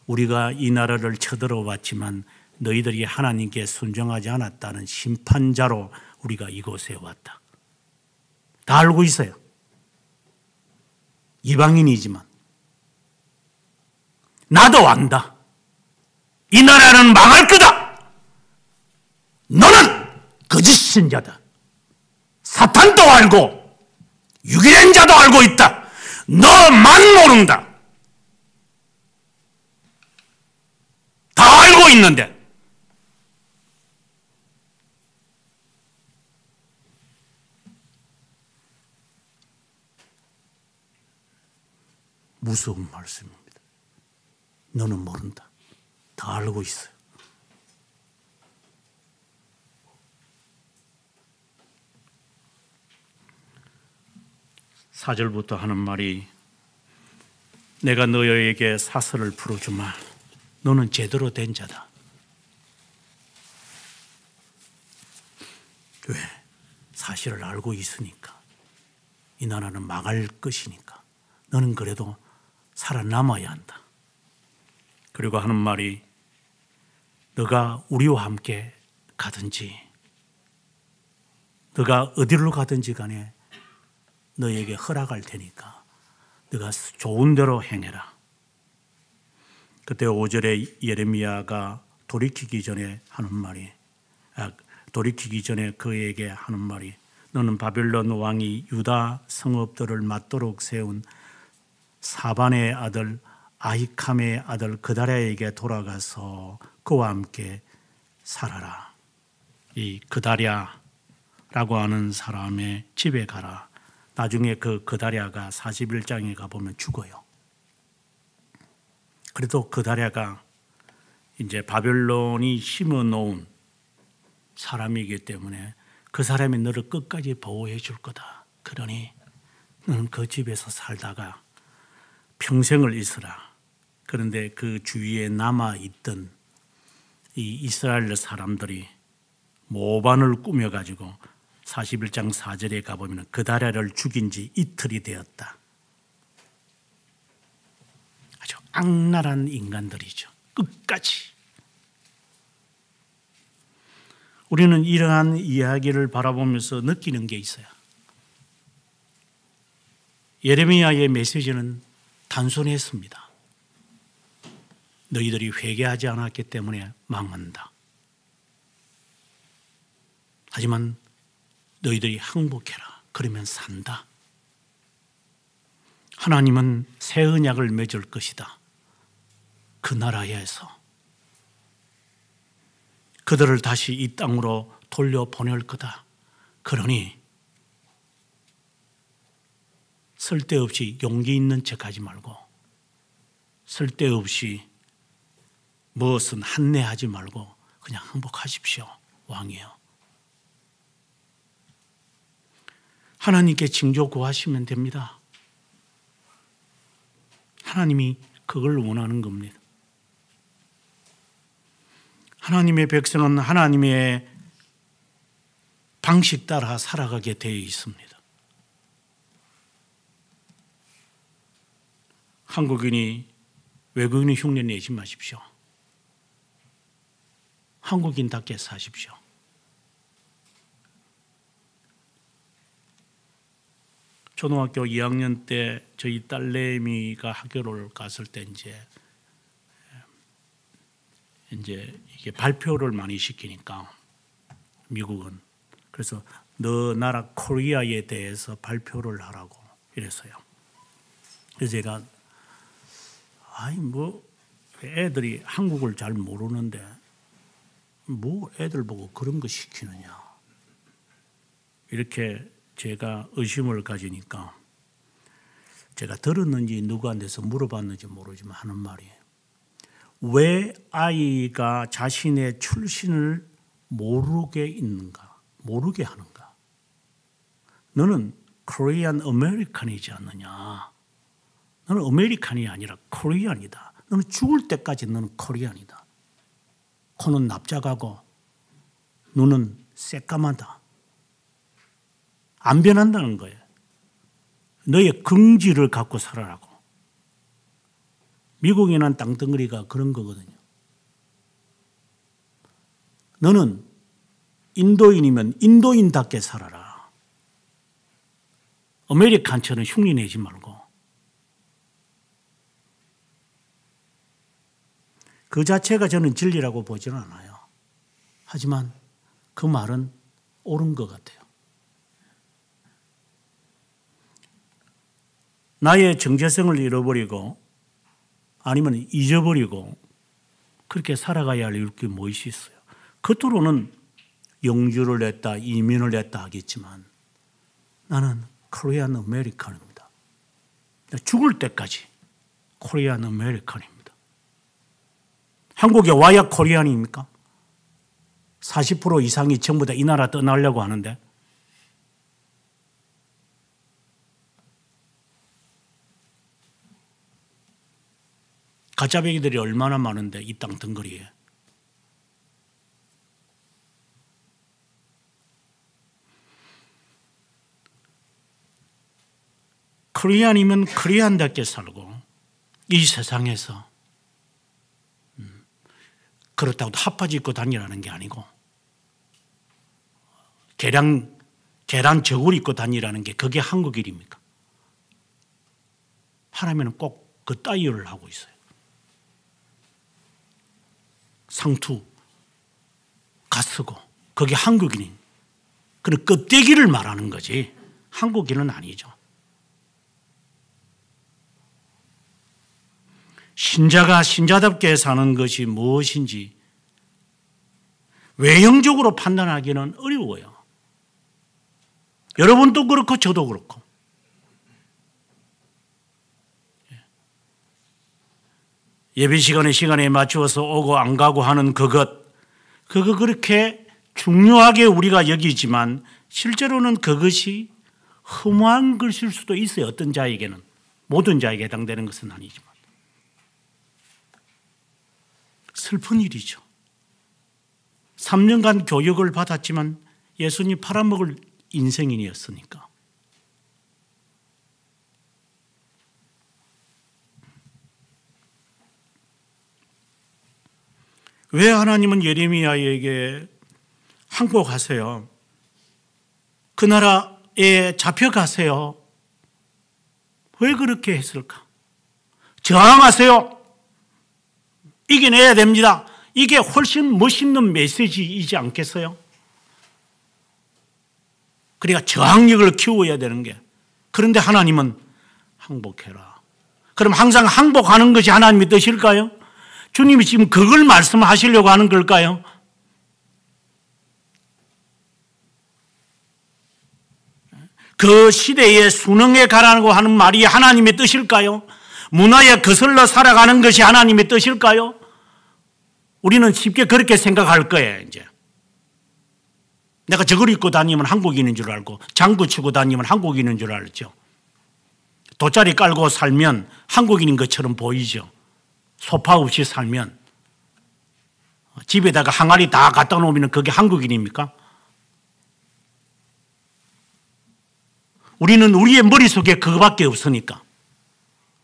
우리가 이 나라를 쳐들어왔지만 너희들이 하나님께 순종하지 않았다는 심판자로 우리가 이곳에 왔다. 다 알고 있어요. 이방인이지만 나도 안다. 이 나라는 망할 거다. 너는 거짓 신자다. 사탄도 알고 유기된 자도 알고 있다. 너만 모른다. 다 알고 있는데 무서운 말씀입니다. 너는 모른다. 다 알고 있어요. 사절부터 하는 말이 내가 너희에게 사슬을 풀어주마. 너는 제대로 된 자다. 왜? 사실을 알고 있으니까. 이 나라는 망할 것이니까. 너는 그래도 살아남아야 한다. 그리고 하는 말이 너가 우리와 함께 가든지 너가 어디로 가든지 간에 너에게 허락할 테니까 너가 좋은 대로 행해라. 그때 5절에 예레미야가 돌이키기 전에 그에게 하는 말이 너는 바벨론 왕이 유다 성읍들을 맞도록 세운 사반의 아들 아히캄의 아들 그다랴에게 돌아가서 그와 함께 살아라. 이 그다랴라고 하는 사람의 집에 가라. 나중에 그 그다랴가 41장에 가보면 죽어요. 그래도 그다랴가 이제 바벨론이 심어 놓은 사람이기 때문에 그 사람이 너를 끝까지 보호해 줄 거다. 그러니 너는 그 집에서 살다가 평생을 있으라. 그런데 그 주위에 남아있던 이 이스라엘 사람들이 모반을 꾸며가지고 41장 4절에 가보면 그다랴를 죽인 지 이틀이 되었다. 아주 악랄한 인간들이죠. 끝까지. 우리는 이러한 이야기를 바라보면서 느끼는 게 있어요. 예레미야의 메시지는 단순했습니다. 너희들이 회개하지 않았기 때문에 망한다. 하지만 너희들이 항복해라. 그러면 산다. 하나님은 새 언약을 맺을 것이다. 그 나라에서 그들을 다시 이 땅으로 돌려보낼 거다. 그러니 쓸데없이 용기 있는 척하지 말고 쓸데없이 무엇은 한내하지 말고 그냥 항복하십시오. 왕이요. 하나님께 징조 구하시면 됩니다. 하나님이 그걸 원하는 겁니다. 하나님의 백성은 하나님의 방식 따라 살아가게 되어 있습니다. 한국인이 외국인이 흉내 내지 마십시오. 한국인답게 사십시오. 초등학교 2학년 때 저희 딸내미가 학교를 갔을 때 이제 이게 발표를 많이 시키니까 미국은 그래서 너 나라 코리아에 대해서 발표를 하라고 이랬어요. 그래서 제가 애들이 한국을 잘 모르는데 뭐 애들 보고 그런 거 시키느냐 이렇게 제가 의심을 가지니까 제가 들었는지 누구한테서 물어봤는지 모르지만 하는 말이에요. 왜 아이가 자신의 출신을 모르게 있는가? 모르게 하는가? 너는 코리안 아메리칸이지 않느냐? 너는 아메리칸이 아니라 코리안이다. 너는 죽을 때까지 너는 코리안이다. 코는 납작하고 눈은 새까마다. 안 변한다는 거예요. 너의 긍지를 갖고 살아라고. 미국이란 땅덩어리가 그런 거거든요. 너는 인도인이면 인도인답게 살아라. 아메리칸처럼 흉내내지 말고. 그 자체가 저는 진리라고 보지는 않아요. 하지만 그 말은 옳은 것 같아요. 나의 정체성을 잃어버리고 아니면 잊어버리고 그렇게 살아가야 할 게 무엇이 있어요? 겉으로는 영주를 냈다, 이민을 했다 하겠지만 나는 코리안 아메리칸입니다. 죽을 때까지 코리안 아메리칸입니다. 한국에 와야 코리안입니까? 40% 이상이 전부 다 이 나라 떠나려고 하는데 가짜배기들이 얼마나 많은데 이 땅 덩거리에. 코리안이면 코리안답게 살고 이 세상에서 그렇다고 핫바지 입고 다니라는 게 아니고 계란 저고리 입고 다니라는 게 그게 한국 일입니까? 하라면 꼭 그 따위를 하고 있어요. 상투, 가쓰고 그게 한국인인. 그런 껍데기를 말하는 거지 한국인은 아니죠. 신자가 신자답게 사는 것이 무엇인지 외형적으로 판단하기는 어려워요. 여러분도 그렇고 저도 그렇고. 예배 시간에 맞추어서 오고 안 가고 하는 그거 그렇게 중요하게 우리가 여기지만 실제로는 그것이 허무한 것일 수도 있어요. 어떤 자에게는. 모든 자에게 해당되는 것은 아니지만. 슬픈 일이죠. 3년간 교육을 받았지만 예수님 팔아먹을 인생인이었으니까. 왜 하나님은 예레미야에게 항복하세요? 그 나라에 잡혀가세요. 왜 그렇게 했을까? 저항하세요. 이겨내야 됩니다. 이게 훨씬 멋있는 메시지이지 않겠어요? 그러니까 저항력을 키워야 되는 게. 그런데 하나님은 항복해라. 그럼 항상 항복하는 것이 하나님의 뜻일까요? 주님이 지금 그걸 말씀하시려고 하는 걸까요? 그 시대에 순응해 가라고 하는 말이 하나님의 뜻일까요? 문화에 거슬러 살아가는 것이 하나님의 뜻일까요? 우리는 쉽게 그렇게 생각할 거예요, 이제. 내가 저걸 입고 다니면 한국인인 줄 알고, 장구 치고 다니면 한국인인 줄 알죠. 돗자리 깔고 살면 한국인인 것처럼 보이죠. 소파 없이 살면. 집에다가 항아리 다 갖다 놓으면 그게 한국인입니까? 우리는 우리의 머릿속에 그거밖에 없으니까.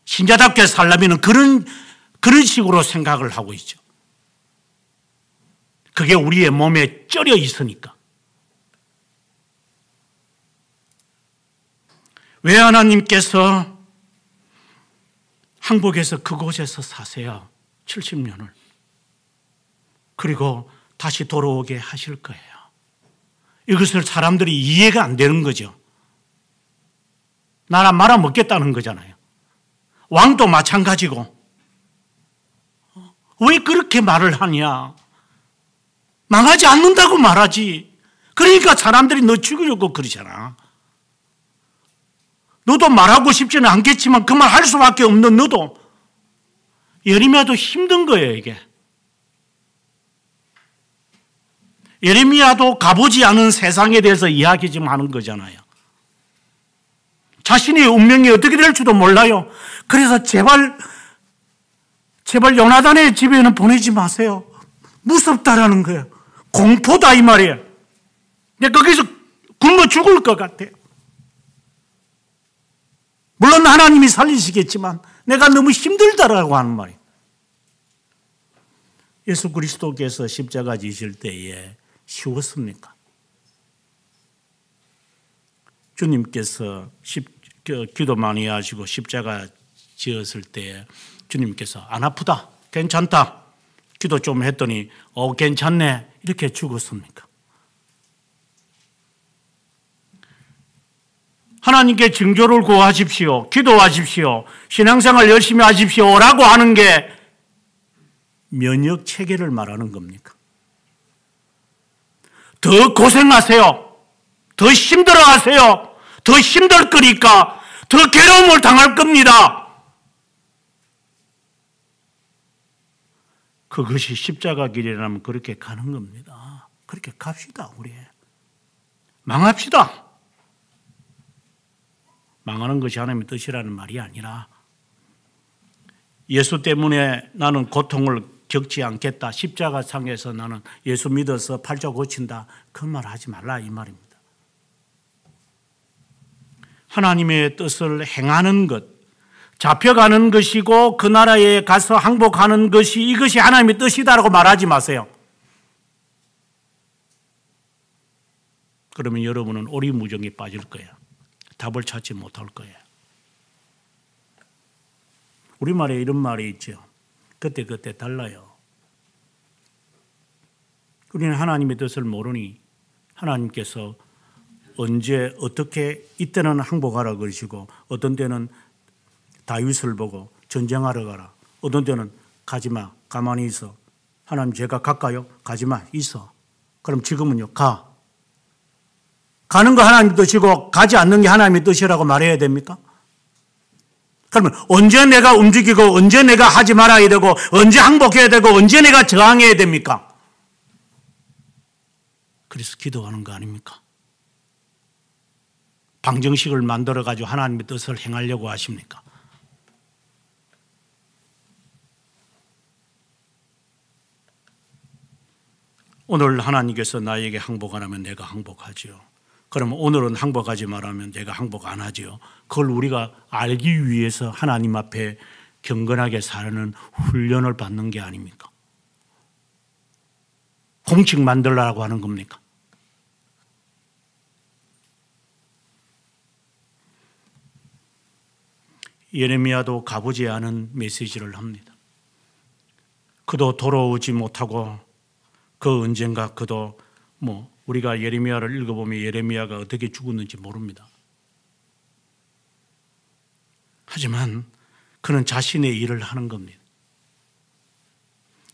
신자답게 살려면 그런 식으로 생각을 하고 있죠. 그게 우리의 몸에 쩔여 있으니까. 왜 하나님께서 항복해서 그곳에서 사세요? 70년을. 그리고 다시 돌아오게 하실 거예요. 이것을 사람들이 이해가 안 되는 거죠. 나라 말아먹겠다는 거잖아요. 왕도 마찬가지고. 왜 그렇게 말을 하냐? 망하지 않는다고 말하지. 그러니까 사람들이 너 죽이려고 그러잖아. 너도 말하고 싶지는 않겠지만 그 말 할 수밖에 없는 너도. 예레미야도 힘든 거예요, 이게. 예레미야도 가보지 않은 세상에 대해서 이야기 좀 하는 거잖아요. 자신의 운명이 어떻게 될지도 몰라요. 그래서 제발 요나단의 집에는 보내지 마세요. 무섭다라는 거예요. 공포다 이 말이에요. 내가 거기서 굶어 죽을 것 같아요. 물론 하나님이 살리시겠지만 내가 너무 힘들다라고 하는 말이에요. 예수 그리스도께서 십자가 지실 때에 쉬웠습니까? 주님께서 기도 많이 하시고 십자가 지었을 때 주님께서 안 아프다, 괜찮다, 기도 좀 했더니 괜찮네 이렇게 죽었습니까? 하나님께 징조를 구하십시오, 기도하십시오, 신앙생활 열심히 하십시오라고 하는 게 면역 체계를 말하는 겁니까? 더 고생하세요, 더 힘들어하세요, 더 힘들 거니까 더 괴로움을 당할 겁니다. 그것이 십자가 길이라면 그렇게 가는 겁니다. 그렇게 갑시다. 우리 망합시다. 망하는 것이 하나님의 뜻이라는 말이 아니라 예수 때문에 나는 고통을 겪지 않겠다, 십자가상에서 나는 예수 믿어서 팔자 고친다, 그 말 하지 말라 이 말입니다. 하나님의 뜻을 행하는 것, 잡혀가는 것이고 그 나라에 가서 항복하는 것이 이것이 하나님의 뜻이다라고 말하지 마세요. 그러면 여러분은 오리무중에 빠질 거예요. 답을 찾지 못할 거예요. 우리말에 이런 말이 있죠. 그때그때 달라요. 우리는 하나님의 뜻을 모르니 하나님께서 언제 어떻게 이때는 항복하라 그러시고 어떤 때는 다윗을 보고 전쟁하러 가라, 어떤 때는 가지마, 가만히 있어. 하나님 제가 갈까요? 가지마, 있어. 그럼 지금은요, 가. 가는 거 하나님의 뜻이고 가지 않는 게 하나님의 뜻이라고 말해야 됩니까? 그러면 언제 내가 움직이고 언제 내가 하지 말아야 되고 언제 항복해야 되고 언제 내가 저항해야 됩니까? 그래서 기도하는 거 아닙니까? 방정식을 만들어가지고 하나님의 뜻을 행하려고 하십니까? 오늘 하나님께서 나에게 항복하라면 내가 항복하지요. 그러면 오늘은 항복하지 말라면 내가 항복 안 하지요. 그걸 우리가 알기 위해서 하나님 앞에 경건하게 사는 훈련을 받는 게 아닙니까? 공식 만들라고 하는 겁니까? 예레미야도 가보지 않은 메시지를 합니다. 그도 돌아오지 못하고 그 언젠가 그도 우리가 예레미야를 읽어보면 예레미야가 어떻게 죽었는지 모릅니다. 하지만 그는 자신의 일을 하는 겁니다.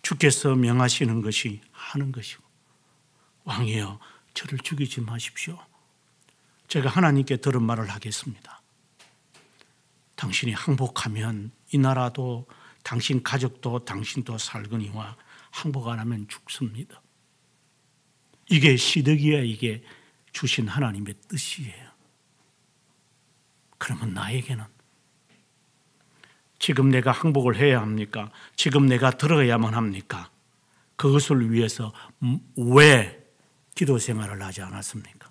주께서 명하시는 것이 하는 것이고, 왕이여 저를 죽이지 마십시오. 제가 하나님께 들은 말을 하겠습니다. 당신이 항복하면 이 나라도 당신 가족도 당신도 살거니와 항복 안 하면 죽습니다. 이게 시드기야, 이게 주신 하나님의 뜻이에요. 그러면 나에게는 지금 내가 항복을 해야 합니까? 지금 내가 들어야만 합니까? 그것을 위해서 왜 기도 생활을 하지 않았습니까?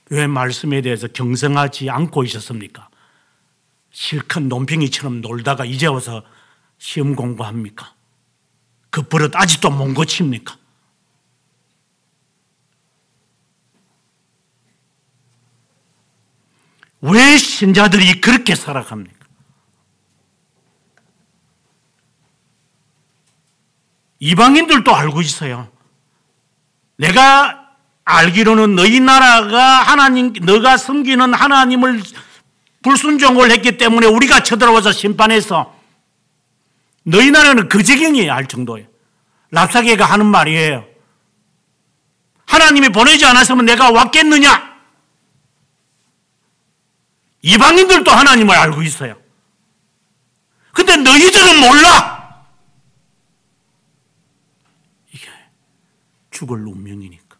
왜 말씀에 대해서 경성하지 않고 있었습니까? 실컷 논팽이처럼 놀다가 이제 와서 시험 공부합니까? 그 버릇 아직도 못 고칩니까? 왜 신자들이 그렇게 살아갑니까? 이방인들도 알고 있어요. 내가 알기로는 너희 나라가 너가 섬기는 하나님을 불순종을 했기 때문에 우리가 쳐들어와서 심판해서 너희 나라는 그 지경이에요, 알 정도예요. 랍사게가 하는 말이에요. 하나님이 보내지 않았으면 내가 왔겠느냐? 이방인들도 하나님을 알고 있어요. 근데 너희들은 몰라. 이게 죽을 운명이니까.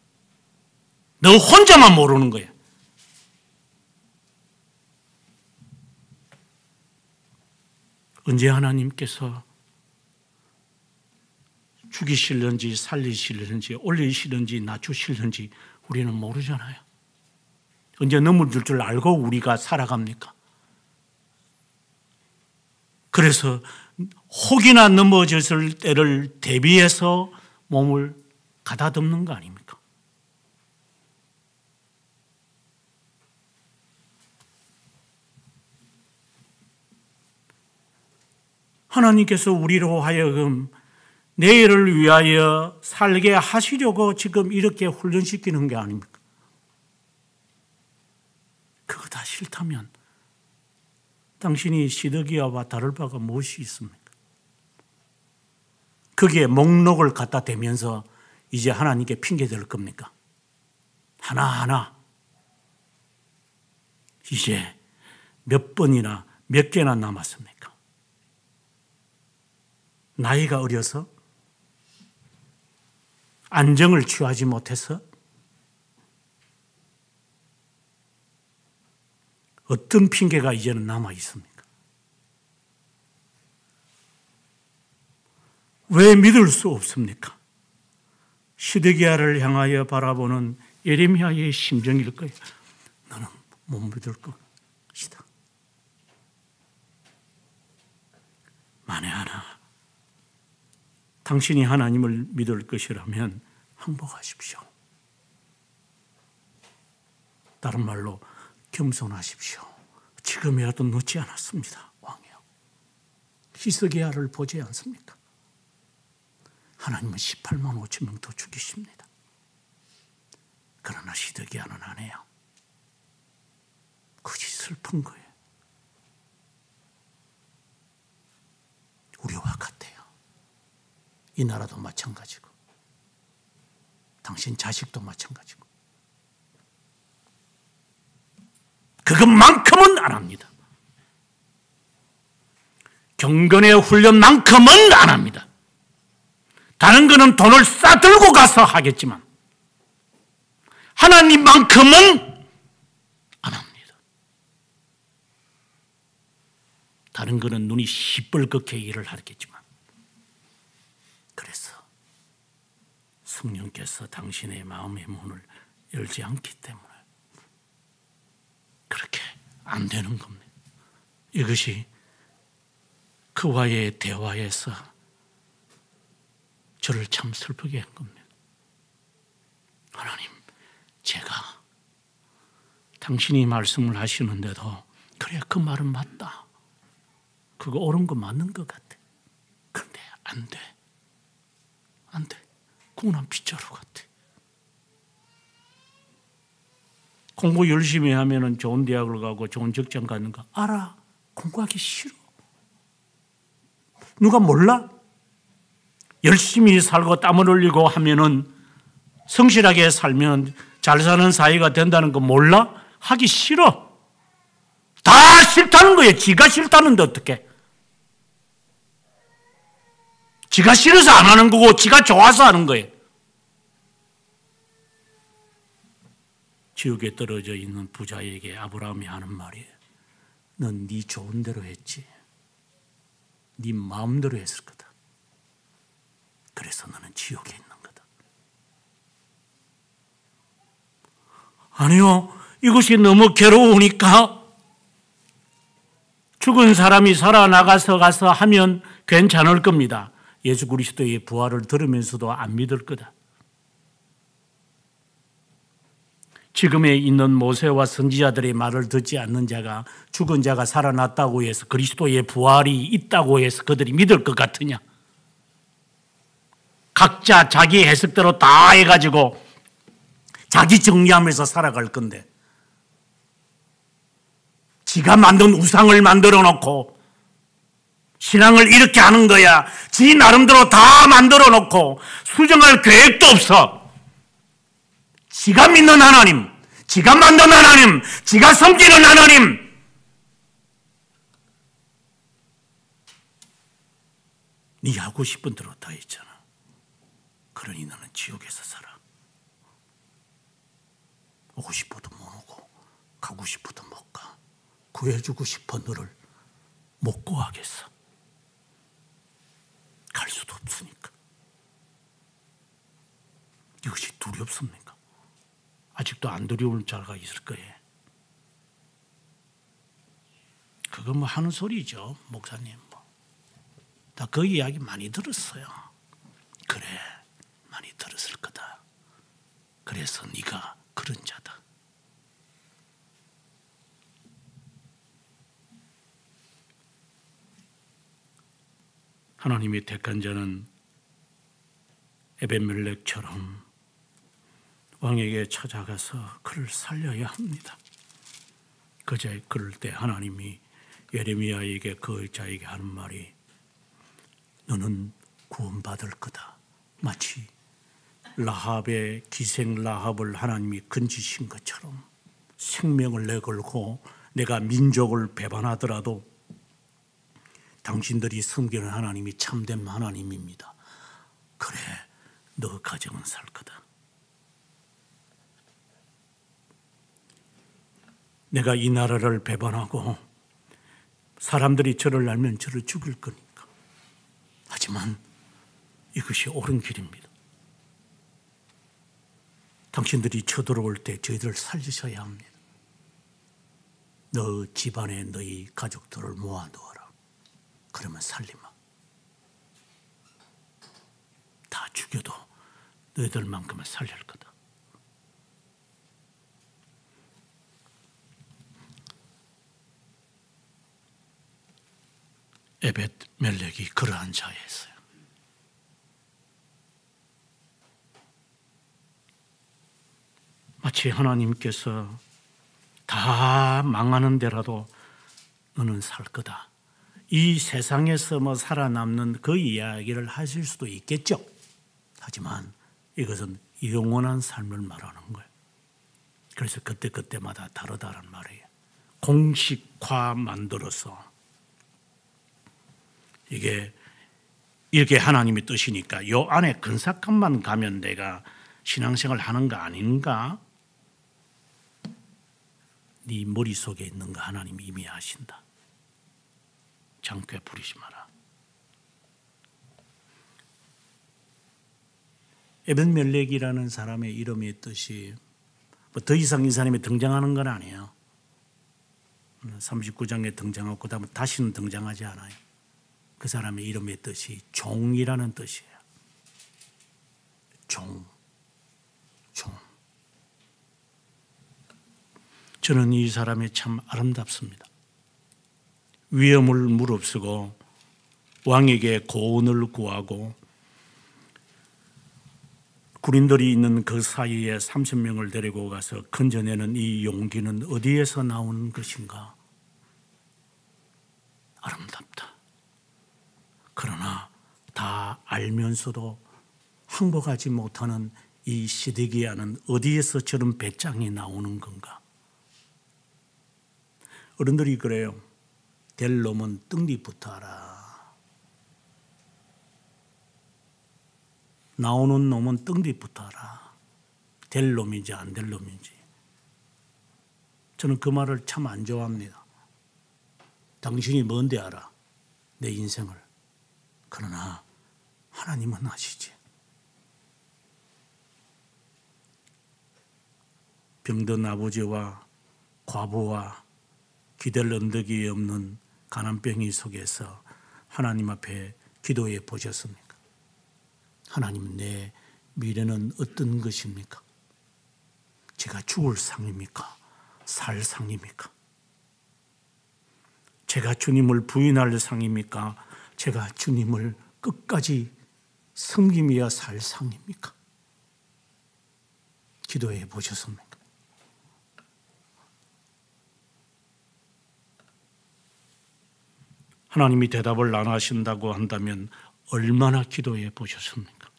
너 혼자만 모르는 거야. 언제 하나님께서 죽이시려는지 살리시려는지 올리시려는지 낮추시려는지 우리는 모르잖아요. 언제 넘어질 줄 알고 우리가 살아갑니까? 그래서 혹이나 넘어졌을 때를 대비해서 몸을 가다듬는 거 아닙니까? 하나님께서 우리로 하여금 내일을 위하여 살게 하시려고 지금 이렇게 훈련시키는 게 아닙니까? 그거 다 싫다면 당신이 시드기야와 다를 바가 무엇이 있습니까? 거기에 목록을 갖다 대면서 이제 하나님께 핑계 댈 겁니까? 하나하나 이제 몇 번이나 몇 개나 남았습니까? 나이가 어려서? 안정을 취하지 못해서? 어떤 핑계가 이제는 남아 있습니까? 왜 믿을 수 없습니까? 시드기야를 향하여 바라보는 예레미야의 심정일 거예요. 너는 못 믿을 것이다. 만에 하나 당신이 하나님을 믿을 것이라면 항복하십시오. 다른 말로 겸손하십시오. 지금이라도 늦지 않았습니다. 왕이요. 히스기야를 보지 않습니까? 하나님은 18만 5천 명 더 죽이십니다. 그러나 시드기야는 안 해요. 그것이 슬픈 거예요. 우리와 같아요. 이 나라도 마찬가지고 당신 자식도 마찬가지고 그것만큼은 안 합니다. 경건의 훈련만큼은 안 합니다. 다른 거는 돈을 싸들고 가서 하겠지만 하나님만큼은 안 합니다. 다른 거는 눈이 시뻘겋게 일을 하겠지만 그래서 성령께서 당신의 마음의 문을 열지 않기 때문에 그렇게 안 되는 겁니다. 이것이 그와의 대화에서 저를 참 슬프게 한 겁니다. 하나님, 제가 당신이 말씀을 하시는데도 그래 그 말은 맞다. 그거 옳은 거 맞는 것 같아. 그런데 안 돼. 안 돼. 궁한 빗자루 같아. 공부 열심히 하면 좋은 대학을 가고 좋은 직장 가는 거 알아. 공부하기 싫어. 누가 몰라? 열심히 살고 땀을 흘리고 하면은 성실하게 살면 잘 사는 사회가 된다는 거 몰라? 하기 싫어. 다 싫다는 거예요. 지가 싫다는데 어떡해. 지가 싫어서 안 하는 거고 지가 좋아서 하는 거예요. 지옥에 떨어져 있는 부자에게 아브라함이 하는 말이에요. 넌 네 좋은 대로 했지. 네 마음대로 했을 거다. 그래서 너는 지옥에 있는 거다. 아니요. 이것이 너무 괴로우니까 죽은 사람이 살아나가서 가서 하면 괜찮을 겁니다. 예수 그리스도의 부활을 들으면서도 안 믿을 거다. 지금에 있는 모세와 선지자들의 말을 듣지 않는 자가 죽은 자가 살아났다고 해서 그리스도의 부활이 있다고 해서 그들이 믿을 것 같으냐? 각자 자기 해석대로 다 해가지고 자기 정리하면서 살아갈 건데 지가 만든 우상을 만들어 놓고 신앙을 이렇게 하는 거야. 지 나름대로 다 만들어 놓고 수정할 계획도 없어. 지가 믿는 하나님, 지가 만든 하나님, 지가 섬기는 하나님. 네 하고 싶은 대로 다 했잖아. 그러니 너는 지옥에서 살아. 오고 싶어도 못 오고 가고 싶어도 못 가. 구해주고 싶어 너를 못 구하겠어. 갈 수도 없으니까. 이것이 두렵습니까? 아직도 안 두려울 자가 있을 거예요. 그거 뭐 하는 소리죠, 목사님. 다 그 이야기 많이 들었어요. 그래, 많이 들었을 거다. 그래서 네가 그런 자다. 하나님이 택한 자는 에벤멜렉처럼 왕에게 찾아가서 그를 살려야 합니다. 그럴 때 하나님이 예레미야에게 그 자에게 하는 말이 너는 구원받을 거다. 마치 라합의 기생 라합을 하나님이 건지신 것처럼 생명을 내걸고 내가 민족을 배반하더라도 당신들이 섬기는 하나님이 참된 하나님입니다. 그래, 너 가정은 살 거다. 내가 이 나라를 배반하고 사람들이 저를 알면 저를 죽일 거니까. 하지만 이것이 옳은 길입니다. 당신들이 쳐들어올 때 저희들을 살리셔야 합니다. 너 집안에 너희 가족들을 모아놓아라. 그러면 살리마. 다 죽여도 너희들만큼은 살릴 거다. 에벳멜렉이 그러한 자였어요. 마치 하나님께서 다 망하는 데라도 너는 살 거다. 이 세상에서 뭐 살아남는 그 이야기를 하실 수도 있겠죠. 하지만 이것은 영원한 삶을 말하는 거예요. 그래서 그때마다 다르다는 말이에요. 공식화 만들어서 이게 하나님의 뜻이니까 요 안에 근사함만 가면 내가 신앙생활 하는 거 아닌가? 네 머릿속에 있는 거 하나님이 이미 아신다. 장께 부리지 마라. 에벤멜렉이라는 사람의 이름의 뜻이 뭐 더 이상 이 사람이 등장하는 건 아니에요. 39장에 등장하고 그다음에 다시는 등장하지 않아요. 그 사람의 이름의 뜻이 종이라는 뜻이에요. 종. 저는 이 사람이 참 아름답습니다. 위험을 무릅쓰고 왕에게 고언을 구하고 군인들이 있는 그 사이에 30명을 데리고 가서 건져내는 이 용기는 어디에서 나오는 것인가? 아름답다. 그러나 다 알면서도 항복하지 못하는 이 시드기야는 어디에서 저런 배짱이 나오는 건가? 어른들이 그래요. 될 놈은 떡 밑부터 알아. 나오는 놈은 떡 밑부터 알아. 될 놈인지 안 될 놈인지. 저는 그 말을 참 안 좋아합니다. 당신이 뭔데 알아? 내 인생을. 그러나 하나님은 아시지. 병든 아버지와 과부와 기댈 언덕이 없는 가난병이 속에서 하나님 앞에 기도해 보셨습니까? 하나님, 내 미래는 어떤 것입니까? 제가 죽을 상입니까? 살 상입니까? 제가 주님을 부인할 상입니까? 제가 주님을 끝까지 섬기며 살 상입니까? 기도해 보셨습니까? 하나님이 대답을 안 하신다고 한다면 얼마나 기도해 보셨습니까?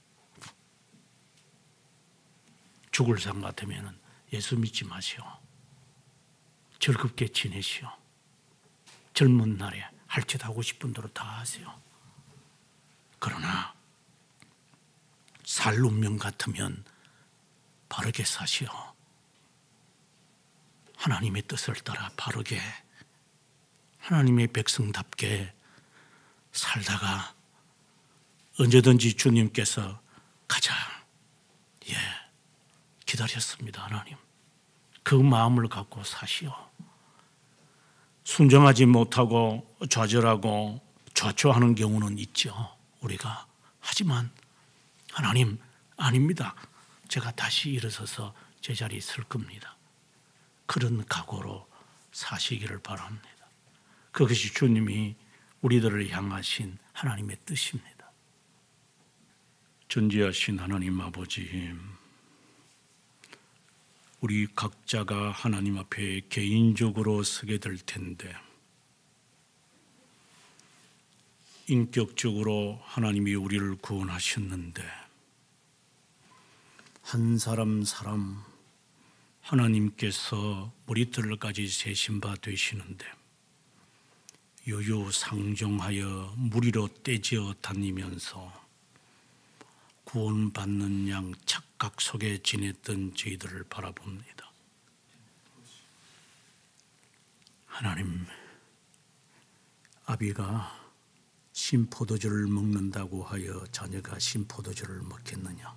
죽을 상 같으면 예수 믿지 마시오. 즐겁게 지내시오. 젊은 날에 할 짓 하고 싶은 대로 다 하세요. 그러나 살 운명 같으면 바르게 사시오. 하나님의 뜻을 따라 바르게 하나님의 백성답게 살다가 언제든지 주님께서 가자, 예, 기다렸습니다. 하나님, 그 마음을 갖고 사시오. 순종하지 못하고 좌절하고 좌초하는 경우는 있죠, 우리가. 하지만 하나님, 아닙니다. 제가 다시 일어서서 제자리에 설 겁니다. 그런 각오로 사시기를 바랍니다. 그것이 주님이 우리들을 향하신 하나님의 뜻입니다. 존귀하신 하나님 아버지, 우리 각자가 하나님 앞에 개인적으로 서게 될 텐데, 인격적으로 하나님이 우리를 구원하셨는데 한 사람 하나님께서 머리털까지 세신 바 되시는데 유유상종하여 무리로 떼지어 다니면서 구원받는 양 착각 속에 지냈던 저희들을 바라봅니다. 하나님, 아비가 신포도주를 먹는다고 하여 자녀가 신포도주를 먹겠느냐?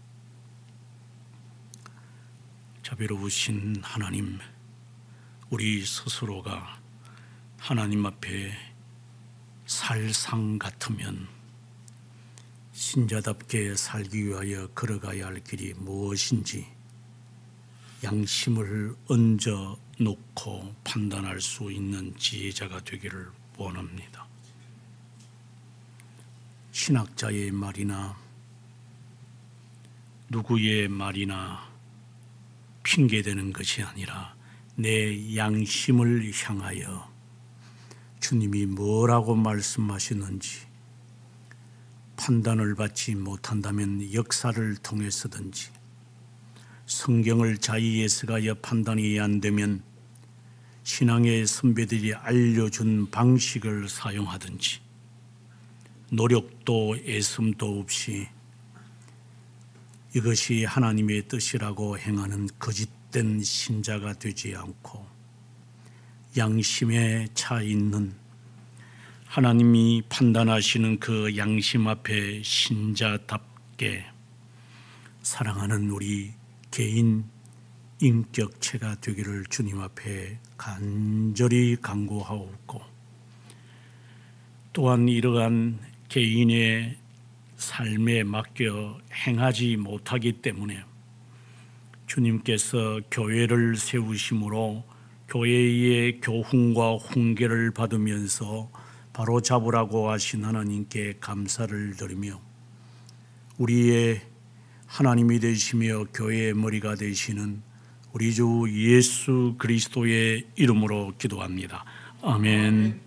자비로우신 하나님, 우리 스스로가 하나님 앞에 살상 같으면 신자답게 살기 위하여 걸어가야 할 길이 무엇인지 양심을 얹어 놓고 판단할 수 있는 지혜자가 되기를 원합니다. 신학자의 말이나 누구의 말이나 핑계대는 것이 아니라 내 양심을 향하여 주님이 뭐라고 말씀하시는지 판단을 받지 못한다면 역사를 통해서든지, 성경을 자의해석하여 판단이 안 되면 신앙의 선배들이 알려준 방식을 사용하든지, 노력도 애씀도 없이 이것이 하나님의 뜻이라고 행하는 거짓된 신자가 되지 않고 양심에 차 있는 하나님이 판단하시는 그 양심 앞에 신자답게 사랑하는 우리 개인 인격체가 되기를 주님 앞에 간절히 간구하옵고, 또한 이러한 개인의 삶에 맡겨 행하지 못하기 때문에 주님께서 교회를 세우심으로 교회의 교훈과 훈계를 받으면서 바로 잡으라고 하신 하나님께 감사를 드리며, 우리의 하나님이 되시며 교회의 머리가 되시는 우리 주 예수 그리스도의 이름으로 기도합니다. 아멘.